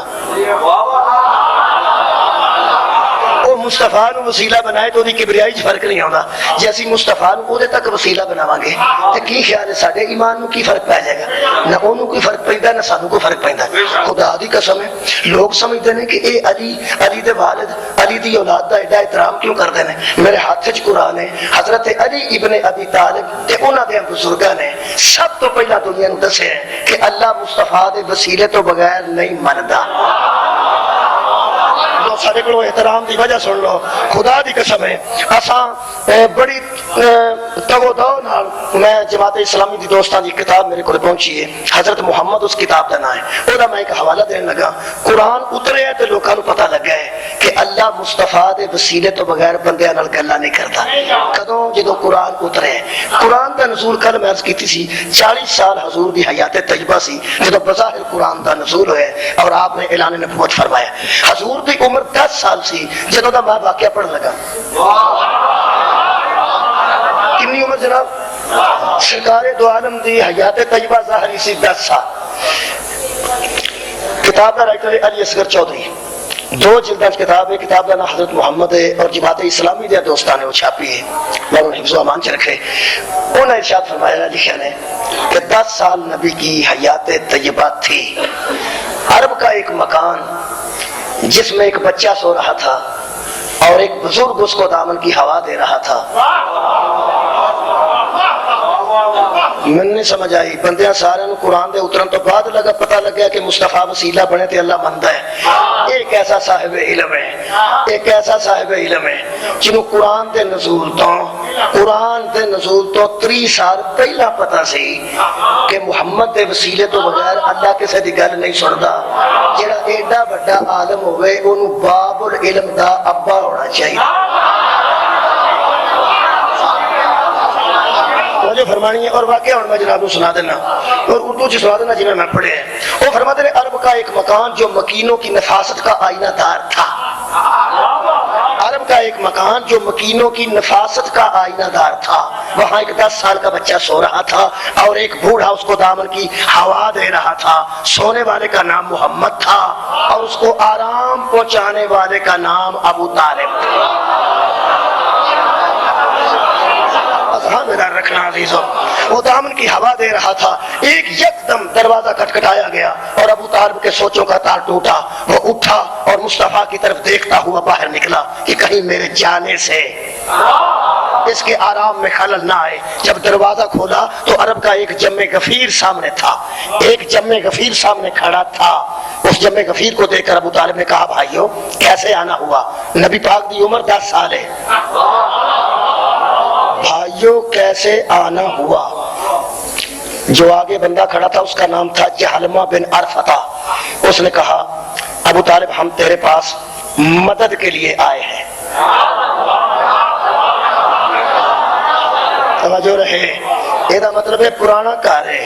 او مصطفیٰ نو وسیلہ بنائے تو دی کبریائی چ فرق نہیں ہوندا، جے اسی مصطفیٰ نو اودے تک وسیلہ بناواں گے تے کی خیال ہے ساڈے ایمان نو کی فرق پے جائے گا، نہ اونوں کوئی فرق پیندا نہ سانوں کوئی فرق پیندا، خدا دی قسم ہے لوگ سمجھدے نے کہ اے علی دے والد علی دی اولاد دا ایڈا احترام کیوں کردے نے، میرے ہاتھ وچ قرآن ہے، حضرت علی ابن ابی طالب تے انہاں دے بزرگاں نے سب تو پہلا دنیا نو دسیا ہے کہ اللہ مصطفیٰ دے وسیلے تو بغیر نہیں مردا، سارے کو احترام دی وجہ سن لو، خدا دی قسم ہے اساں بڑی تگو دو نال میں جماعت اسلامی دی دوستاں دی کتاب میرے کو پہنچی ہے، حضرت محمد اس کتاب دا نام ہے، اودا میں ایک حوالہ دین لگا، قرآن اترے ہے تے لوکاں نو پتہ لگا ہے کہ اللہ مصطفیٰ دے وسیلے تو بغیر بندیاں نال گلاں نہیں کردا، کدوں جدوں قرآن اترے، قرآن دا نزول کل میں عرض کیتی سی 40 سال حضور دی حیات طیبہ سی جدوں بظاہر قرآن دا نزول ہوئے اور آپ نے اعلان نبوت فرمایا، حضور دی عمر 10 سال سی جدوں دا میں واقعہ پڑھن لگا، کنی عمر جناب سرکار دو عالم دی حیات طیبہ ظاہری سی 10 سال، کتاب دا رائٹر علی اصغر چودھری، 2 جلداں کتاب ہے، کتاب کا نام حضرت محمد ہے اور جماعت اسلامی دے دوستان نے وہ چھاپی ہے، میں انہوں نے حفظ و امان چ رکھے، انہوں نے ارشاد فرمایا لکھا نے کہ 10 سال نبی کی حیات طیبہ تھی، عرب کا ایک مکان جس میں ایک بچہ سو رہا تھا اور ایک بزرگ اس کو دامن کی ہوا دے رہا تھا، میں نہیں سمجھ آئی، بندیاں سارے قرآن دے اترن تو بعد لگا پتہ لگا کہ مصطفیٰ وسیلہ بنے تے اللہ مندہ ہے، ایک ایسا صاحب علم ہے، ایک ایسا صاحب علم ہے جنہوں قرآن دے نزول تو 30 سال پہلا پتہ سی کہ محمد دے وسیلے تو بغیر اللہ کسے دی گل نہیں سندا، جڑا ایڈا بڑا عالم ہوئے انہوں باب العلم دا ابا ہونا چاہیے، مجھے فرمانی ہے اور واقعہ میں جناب سنا دینا اور اردو سے سنا دینا جنہیں میں پڑھے ہیں، وہ فرماتے ہیں عرب کا ایک مکان جو مکینوں کی نفاست کا آئینہ دار تھا، عرب عرب کا ایک مکان جو مکینوں کی نفاست کا آئینہ دار تھا، وہاں ایک 10 سال کا بچہ سو رہا تھا اور ایک بوڑھا اس کو دامن کی ہوا دے رہا تھا۔ سونے والے کا نام محمد تھا اور اس کو آرام پہنچانے والے کا نام ابو طالب تھا۔ میرا رکھنا عزیزوں، وہ دامن کی ہوا دے رہا تھا، ایک یکدم دروازہ کھٹکھٹایا گیا اور ابو طالب کے سوچوں کا تار ٹوٹا۔ وہ اٹھا اور مصطفیٰ کی طرف دیکھتا ہوا باہر نکلا کہ کہیں میرے جانے سے اس کے آرام میں خلل نہ آئے۔ جب دروازہ کھولا تو عرب کا ایک جم غفیر سامنے تھا، ایک جم غفیر سامنے کھڑا تھا۔ اس جم غفیر کو دیکھ کر ابو طالب نے کہا بھائیو کیسے آنا ہوا؟ نبی پاک کی عمر 10 سال ہے، بھائیو کیسے آنا ہوا؟ جو آگے بندہ کھڑا تھا اس کا نام تھا جہلمہ بن عرفہ۔ اس نے کہا ابو طالب ہم تیرے پاس مدد کے لیے آئے ہیں۔ توجہ رہے، یہ مطلب ہے پرانا کار ہے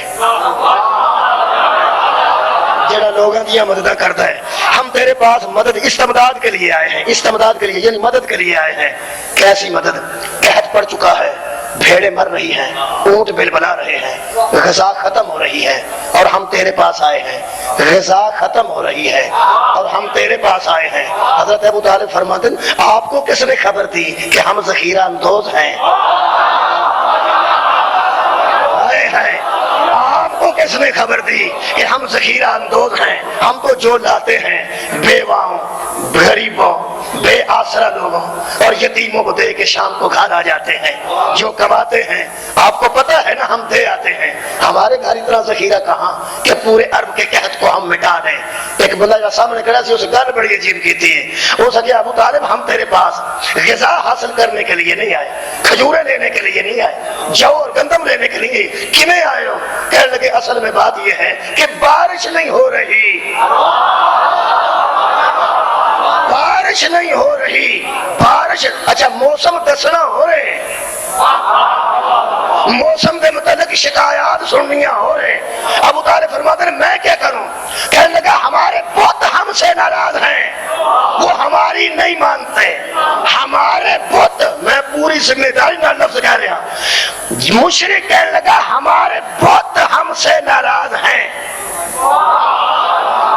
جڑا لوگوں کی مدد کرتا ہے۔ ہم تیرے پاس مدد استمداد کے لیے آئے ہیں، استمداد کے لیے یعنی مدد کے لیے آئے ہیں۔ کیسی مدد؟ قحط پڑ چکا ہے، بھیڑیں مر رہی ہیں، اونٹ بلبلا رہے ہیں، غذا ختم ہو رہی ہے اور ہم تیرے پاس آئے ہیں۔ غذا ختم ہو رہی ہے اور ہم تیرے پاس آئے ہیں۔ حضرت ابو طالب فرماتے ہیں آپ کو کس نے خبر دی کہ ہم ذخیرہ اندوز ہیں؟ آپ کو کس نے خبر دی کہ ہم ذخیرہ اندوز ہیں؟ ہم تو جو لاتے ہیں بیواؤں، غریبوں، بے آسرا لوگوں اور یتیموں کو دے کے شام کو گھر آ جاتے ہیں۔ جو کماتے ہیں آپ کو پتا ہے نا ہم دے آتے ہیں۔ ہمارے گھر اتنا ذخیرہ کہاں کہ پورے عرب کے قحط کو ہم مٹا دیں۔ ایک بندہ جو سامنے کھڑا سی اسے گل بڑی عجیب کی تھی، وہ سکے ابو طالب ہم تیرے پاس غذا حاصل کرنے کے لیے نہیں آئے، کھجوریں لینے کے لیے نہیں آئے، جو اور گندم لینے کے لیے کنے آئے ہو؟ کہنے لگے اصل میں بات یہ ہے کہ بارش نہیں ہو رہی، بارش نہیں ہو رہی، بارش اچھا موسم دسنا ہو رہے، موسم کے متعلق شکایات سننیاں ہو رہے۔ ابو طالب فرماتے ہیں میں کیا کروں؟ کہنے لگا ہمارے بت ہم سے ناراض ہیں، وہ ہماری نہیں مانتے، ہمارے بت، میں پوری ذمہ داری نہ لفظ کہہ رہا، مشرک کہنے لگا ہمارے بت ہم سے ناراض ہیں۔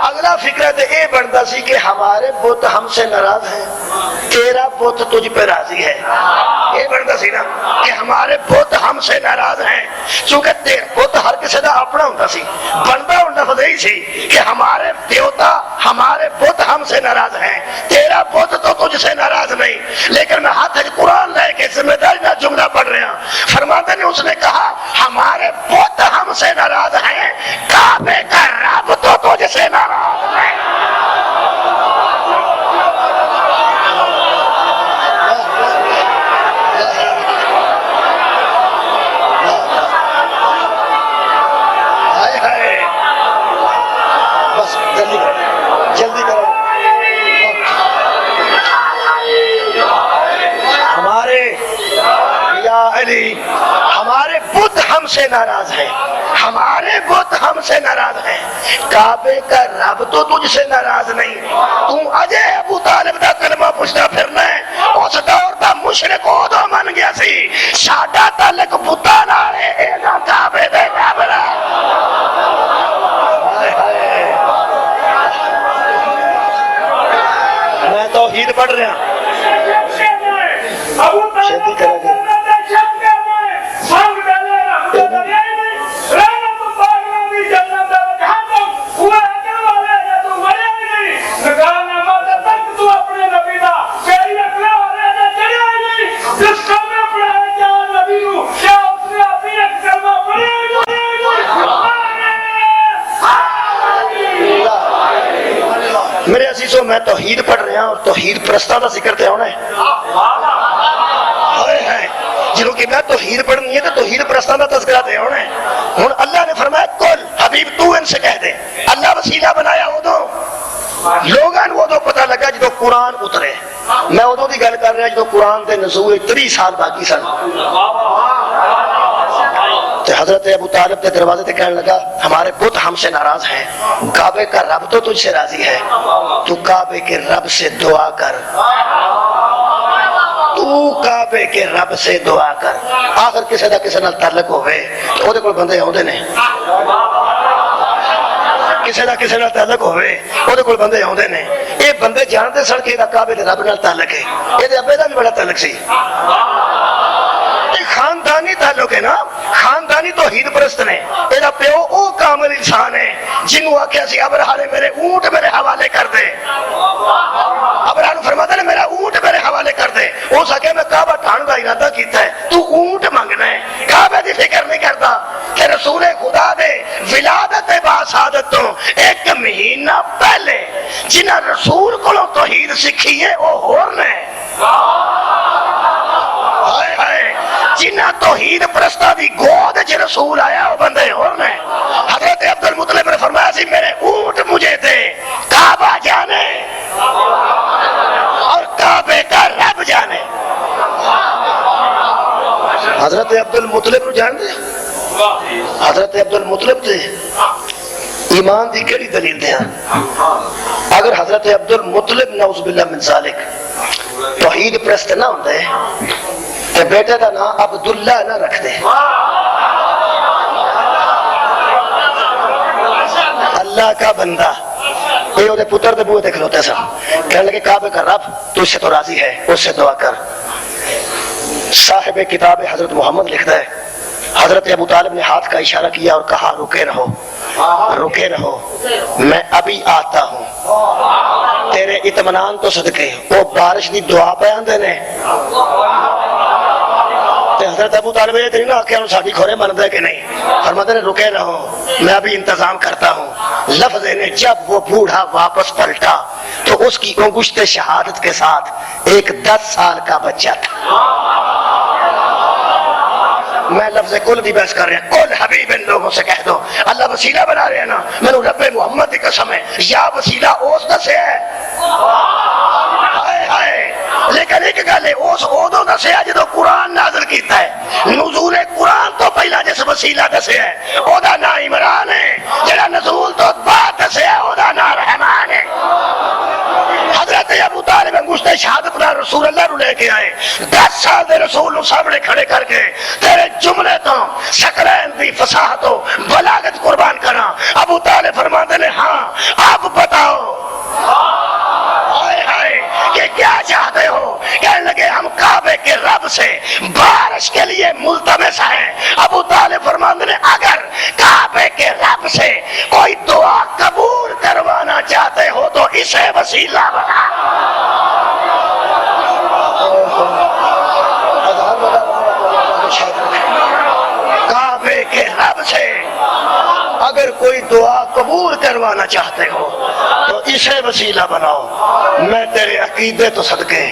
اگلا فکر تو یہ بنتا سی کہ ہمارے بت ہم سے ناراض ہیں، تیرا بت تجھ پہ راضی ہے۔ یہ بنتا سی نا کہ ہمارے بت ہم سے ناراض ہیں، چونکہ تیرا بت ہر کسی کا اپنا ہوتا سی، بنتا ہوں لفظ یہی سی کہ ہمارے دیوتا، ہمارے بت ہم سے ناراض ہیں، تیرا بت تو تجھ سے ناراض نہیں۔ لیکن میں ہاتھ قرآن لے کے ذمہ داری نہ جملہ پڑھ رہا، فرماتے نے اس نے کہا ہمارے بت ہم سے ناراض ہیں، کعبے کا رب تو تجھ سے ناراض ہے۔ بس جلدی کرو، ہمارے یا علی ہمارے بت ہم سے ناراض ہیں، ہمارے بت ہم سے ناراض ہیں، کعبے کا رب تو تجھ سے ناراض نہیں۔ تم اجے ابو طالب دا کلمہ پوچھتا پھرنا ہے، اس دور دا مشرک ادو من گیا سی، ساڈا تعلق بتاں نال ہے، کعبے دے قبر۔ میں توحید پڑھ رہا ہوں، شدی کریں گے۔ میرے عزیزوں میں توحید پڑھ رہا ہوں اور توحید پرستاں دا ذکر تے ہونا ہے، جنہوں کی میں توحید پڑھنی ہے تو توحید پرستاں دا تذکرہ تے ہونا ہے۔ ہن اللہ نے فرمایا کل حبیب تو ان سے کہہ دے، اللہ وسیلہ بنایا ادو لوگاں نوں ادو پتہ لگا جدو قرآن اترے۔ میں ادو دی گل کر رہا جدو قرآن دے نزول 30 سال باقی سن۔ حضرت ابو طالب کے دروازے تے کہنے لگا ہمارے بت ہم سے ناراض ہیں، کعبے کا رب تو تجھ سے راضی ہے، تو کعبے کے رب سے دعا کر۔ تو کعبے کے رب سے دعا کر. آخر کسی دا کسی نال تعلق ہوئے تو دے کول بندے آؤندے نے, کسی دا کسی نال تعلق ہوئے دے کول بندے آؤندے نے. یہ بندے جانتے سن کہ کعبے دے رب نال تعلق ہے. یہ ابے دا بھی بڑا تعلق سی. خاندانی تعلق ہے نا, خاندانی توحید پرست نے. میرا پیو او کامل انسان ہے جنہوں آکھیا سی ابرہا نے میرے اونٹ میرے حوالے کر دے. ابرہا نے فرماتا نے میرا اونٹ میرے حوالے کر دے. اس آکھیا میں کعبہ ٹھان دا ارادہ کیتا ہے, تو اونٹ منگنا ہے, کعبے دی فکر نہیں کرتا. کہ رسول خدا دے ولادت باسعادت تو 1 مہینہ پہلے جنہ رسول کو توحید سکھی ہے وہ ہور نے. جنہ توحید پرستا دی گود چ رسول آیا وہ بندے اور نے. حضرت عبد المطلب نے فرمایا سی میرے اونٹ مجھے دے, کعبہ جانے اور کعبے کا رب جانے. حضرت عبد المطلب کو جان دے, حضرت عبد المطلب دے ایمان دی کیڑی دلیل دے. اگر حضرت عبد المطلب نعوذ باللہ من ذالک توحید پرست نہ ہوندے تے بیٹے دا نام عبداللہ نہ رکھ دے. اللہ کا بندہ یہ وہ پتر دے بوئے دیکھ لوتے سن, کہنے لگے کعبے کا رب تو اس سے تو راضی ہے, اس سے دعا کر. صاحب کتاب حضرت محمد لکھتا ہے حضرت ابو طالب نے ہاتھ کا اشارہ کیا اور کہا رکے رہو, رکے رہو, میں ابھی آتا ہوں. تیرے اطمینان تو صدقے وہ بارش دی دعا پہ آندے نے. حضرت ابو طالب یہ نہیں نہ کہ ساڈی کھورے مانتا ہے کہ نہیں, فرماتے نے رکے رہو میں ابھی انتظام کرتا ہوں. لفظ نے جب وہ بوڑھا واپس پلٹا تو اس کی انگشت شہادت کے ساتھ ایک 10 سال کا بچہ تھا. میں لفظ کل دی بحث کر رہا ہوں. کل حبیب ان لوگوں سے کہہ دو اللہ وسیلہ بنا رہے ہیں نا, میں نے رب محمد کی قسم ہے یا وسیلہ اس دسے ہے. لیکن ایک گل ہے اس ادو دسیا جدو قرآن نازل کیتا ہے. نزول قرآن تو پہلا جس وسیلہ دسیا ہے او دا نام عمران ہے, جڑا نزول تو بعد دسیا ہے او دا نام رحمان ہے. حضرت ابو طالب انگشت شہادت نال رسول اللہ رو لے کے آئے. 10 سال دے رسول نو سامنے کھڑے کر کے تیرے جملے تو شکرین دی فصاحت و بلاغت قربان کرا. ابو طالب فرماتے نے ہاں آپ بتاؤ کہ کیا چاہتے ہو. کہنے لگے ہم کعبے کے رب سے بارش کے لیے ملتمس ہیں. ابو طالب فرماتے ہیں اگر کعبے کے رب سے کوئی دعا قبول کروانا چاہتے ہو تو اسے وسیلہ بنا. کعبے کے رب سے اگر کوئی دعا قبول کروانا چاہتے ہو تو اسے وسیلہ بناؤ. میں تیرے عقیدے تو صدقے,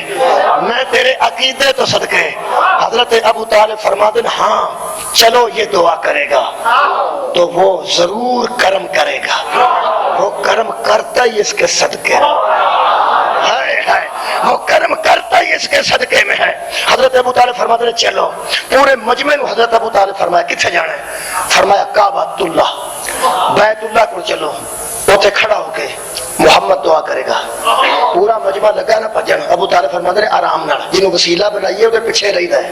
میں تیرے عقیدے تو صدقے. حضرت ابو طالب فرماتے ہیں ہاں چلو یہ دعا کرے گا تو وہ ضرور کرم کرے گا, وہ کرم کرتا ہی اس کے صدقے, وہ کرم کرتا ہی اس کے صدقے میں ہے. حضرت ابو طالب فرماتے ہیں چلو. پورے مجمع میں حضرت ابو طالب فرمایا کتنے جانا ہے, فرمایا کعبۃ اللہ بیت اللہ کو چلو. اوتھے کھڑا ہو کے محمد دعا کرے گا. پورا مجمع لگا نہ بھجن. ابو طالب فرماتے ہیں آرام نال جنوں وسیلہ بنائیے وہ پیچھے رہیدا ہے.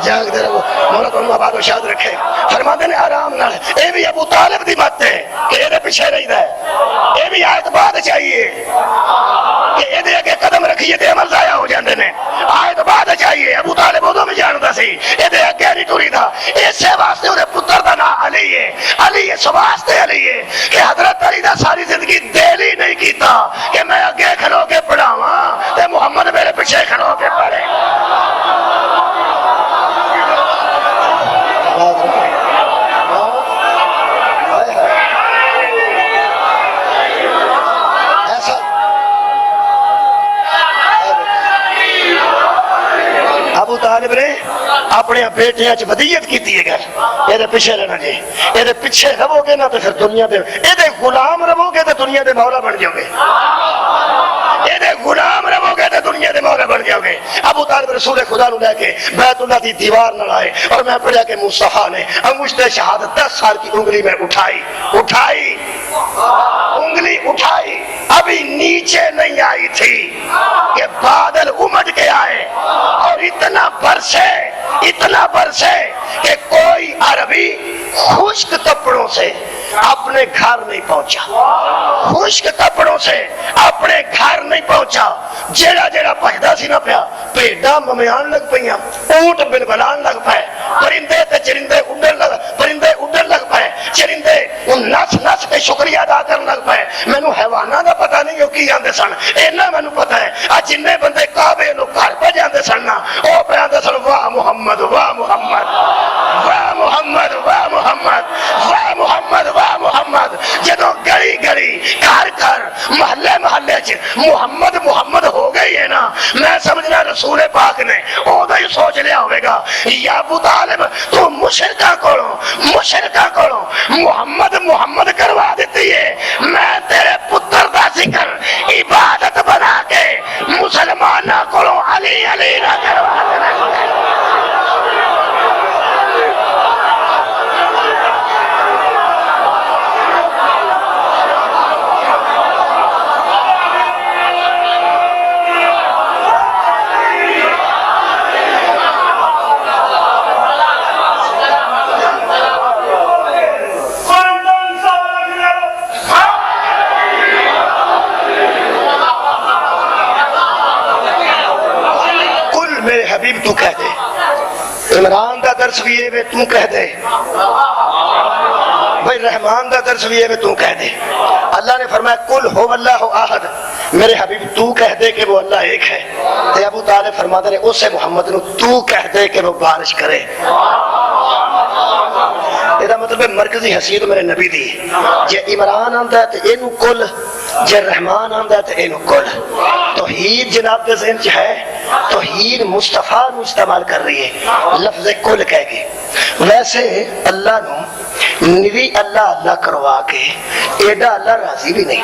جاگ دے رہو مولا تمہیں آباد و شاد رکھے. فرماتے ہیں آرام نال. اے بھی ابو طالب دی بات ہے کہ یہ پیچھے رہیدا ہے. اے بھی آیت بعد چاہیے کہ یہ اگے قدم رکھیے تے عمل ضائع ہو جاندے نے. آیت بعد چاہیے. ابو طالب ادو بھی جانتا سی یہ اگے نہیں ٹری تھا. اسے واسطے انہیں پتر دا نام علی ہے. علی اس واسطے علی ہے کہ حضرت علی دا ساری زندگی دل ہی نہیں کیتا کہ میں اگے کھلو کے پڑھاواں تے محمد میرے پیچھے کھلو کے پڑھے. ابو طالب نے اپنے بیٹیاں چ ودیت کیتی ہے گل یہ پیچھے رہنا جی. یہ پیچھے رہو گے نا تو پھر دنیا دے یہ غلام رہو گے تو دنیا دے مولا بن جاؤ گے. یہ غلام رہو گے تو دنیا دے مولا بن جاؤ گے. ابو طالب رسول خدا نو لے کے بیت اللہ دی دیوار نہ لائے اور میں پڑھا کہ مصطفیٰ نے انگشت شہادت 10 سال کی انگلی میں اٹھائی, اٹھائی انگلی اٹھائی ابھی نیچے نہیں آئی تھی کہ بادل امڈ کے آئے اور اتنا برسے کہ کوئی عربی خشک کپڑوں سے اپنے گھر نہیں پہنچا، خشک کپڑوں سے اپنے گھر نہیں پہنچا۔ جیڑا جیڑا پہدا سی نہ پیا، پیڈا ممیان لگ پئیاں، اونٹ بلبلان لگ پائے، پرندے تے چرندے اڈن لگ پائے، چرندے ان نس کے شکریہ ادا کرن لگ پائے۔ مینوں حیواناں دا پتہ نہیں او کی آندے سن، اینا مینوں پتہ ہے جنے بندے کعبے نو گھر پہ جاندے سن نا، او پہ آندے سن واہ محمد واہ محمد واہ محمد واہ محمد واہ محمد واہ محمد۔ جدوں گلی گلی گھر گھر محلے محلے چ محمد محمد ہو گئی ہے نا، میں سمجھنا رسول پاک نے اودا ہی سوچ لیا ہوئے گا یا ابو طالب تو مشرکاں کولوں محمد محمد کروا دیتی ہے، میں تیرے پتر دا ذکر عبادت بنا کے مسلماناں کولوں علی علی نہ کروا دینا۔ حبیب تو کہہ دے، عمران دا درس بھی ہے تو کہہ دے، بھائی رحمان دا درس بھی ہے تو کہہ دے۔ اللہ نے فرمایا قل هو اللہ احد، میرے حبیب تو کہہ دے کہ وہ اللہ ایک ہے۔ تے ابو طالب فرماتے ہیں اسے محمد نو تو کہہ دے کہ وہ بارش کرے۔ یہ مطلب ہے مرکزی حیثیت میرے نبی دی، جے عمران آندا ہے تے اینو کل، جے رحمان آندا ہے تے اینو کل۔ توحید جناب کے ذہن چ ہے، توحید مصطفیٰ نو استعمال کر رہی ہے لفظ کل کہہ کے۔ ویسے اللہ نو نوی اللہ اللہ کروا کے ایڈا اللہ راضی بھی نہیں۔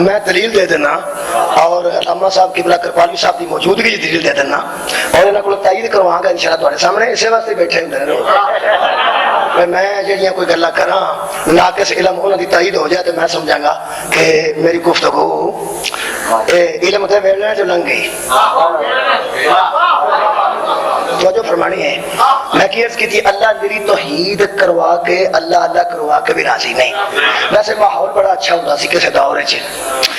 میں دلیل دے دینا اور اما صاحب قبلہ کرپالوی صاحب کی موجودگی دلیل دے دینا اور انہاں کو تائید کرواں گا انشاءاللہ تواڈے سامنے، اسے واسطے بیٹھے ہوندے نے۔ میں جڑیاں کوئی گلاں کراں ناقص علم انہاں دی تائید ہو جائے تو میں سمجھاں گا کہ میری گفتگو علم دے ویلے جو لنگ گئی۔ توجہ فرمانی ہے، میں کی عرض کی تھی اللہ میری توحید کروا کے اللہ اللہ کروا کے بھی راضی نہیں۔ ویسے ماحول بڑا اچھا ہوتا سی کسی دور وچ،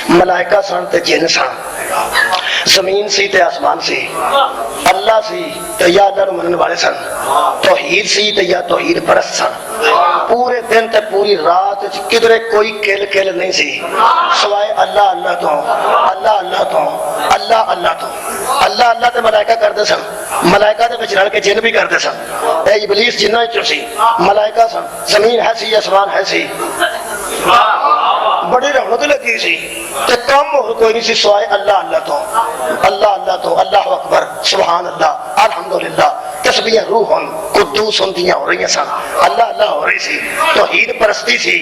ملائکہ سن تے جن سن، زمین سی تے آسمان سی، اللہ سی تے یا اللہ نو منن والے سن، توحید سی تے یا توحید پرست سن۔ پورے دن تے پوری رات کدھر کوئی کل کل نہیں سی سوائے اللہ اللہ تو، اللہ اللہ تو، اللہ اللہ تو۔ اللہ اللہ تے ملائکہ کردے سن، ملائکہ دے وچ رل کے جن بھی کردے سن۔ اے ابلیس جنہاں وچوں سی، ملائکہ سن، زمین ہے سی آسمان ہے سی، بڑی رحمت لگی سی تے کم ہو کوئی نہیں سی سوائے اللہ اللہ تو، اللہ اللہ تو، اللہ اکبر سبحان اللہ الحمدللہ، تسبیح روح قدوس دیاں ہو رہی سن، اللہ اللہ ہو رہی سی۔ توحید پرستی سی،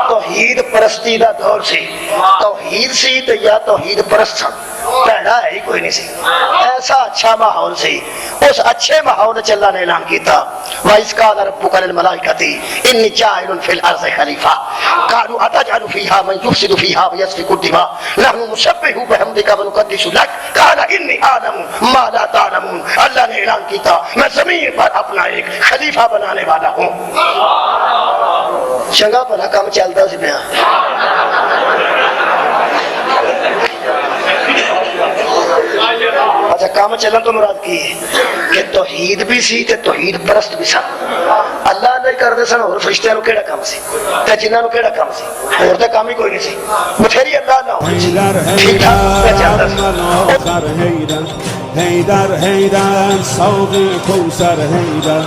توحید پرستی دا دور سی، توحید سی تے یا توحید پرست سن، پیڑا ہے ہی کوئی نہیں سی۔ ایسا اچھا ماحول سی، اس اچھے ماحول چ اللہ نے اعلان کیتا وَإِذْ قَالَ رَبُّكَ لِلْمَلَائِكَةِ إِنِّي جَاعِلٌ فِي الْأَرْضِ خَلِيفَةً قَالُوا أَتَجْعَلُ فِيهَا مَن يُفْسِدُ فِيهَا وَيَسْفِكُ الدِّمَاءَ نَحْنُ نُسَبِّحُ بِحَمْدِكَ وَنُقَدِّسُ لَكَ قَالَ إِنِّي أَعْلَمُ مَا لَا تَعْلَمُونَ۔ اللہ نے اعلان کیتا میں زمین پر اپنا ایک خلیفہ بنانے والا ہوں۔ چنگا بھلا کام چلتا سی پیا۔ اچھا کام چلن تو مراد کی ہے کہ توحید بھی سی تے توحید پرست بھی سن۔ اللہ نے کردے سن اور فرشتیاں نو کیڑا کام سی تے جنہاں نو کیڑا کام سی، اور تے کام ہی کوئی نہیں سی، بتھیری اللہ نہ ہوئی سی، ٹھیک ٹھاک چلدا سی۔ حیدر حیدر صوب کوثر حیدر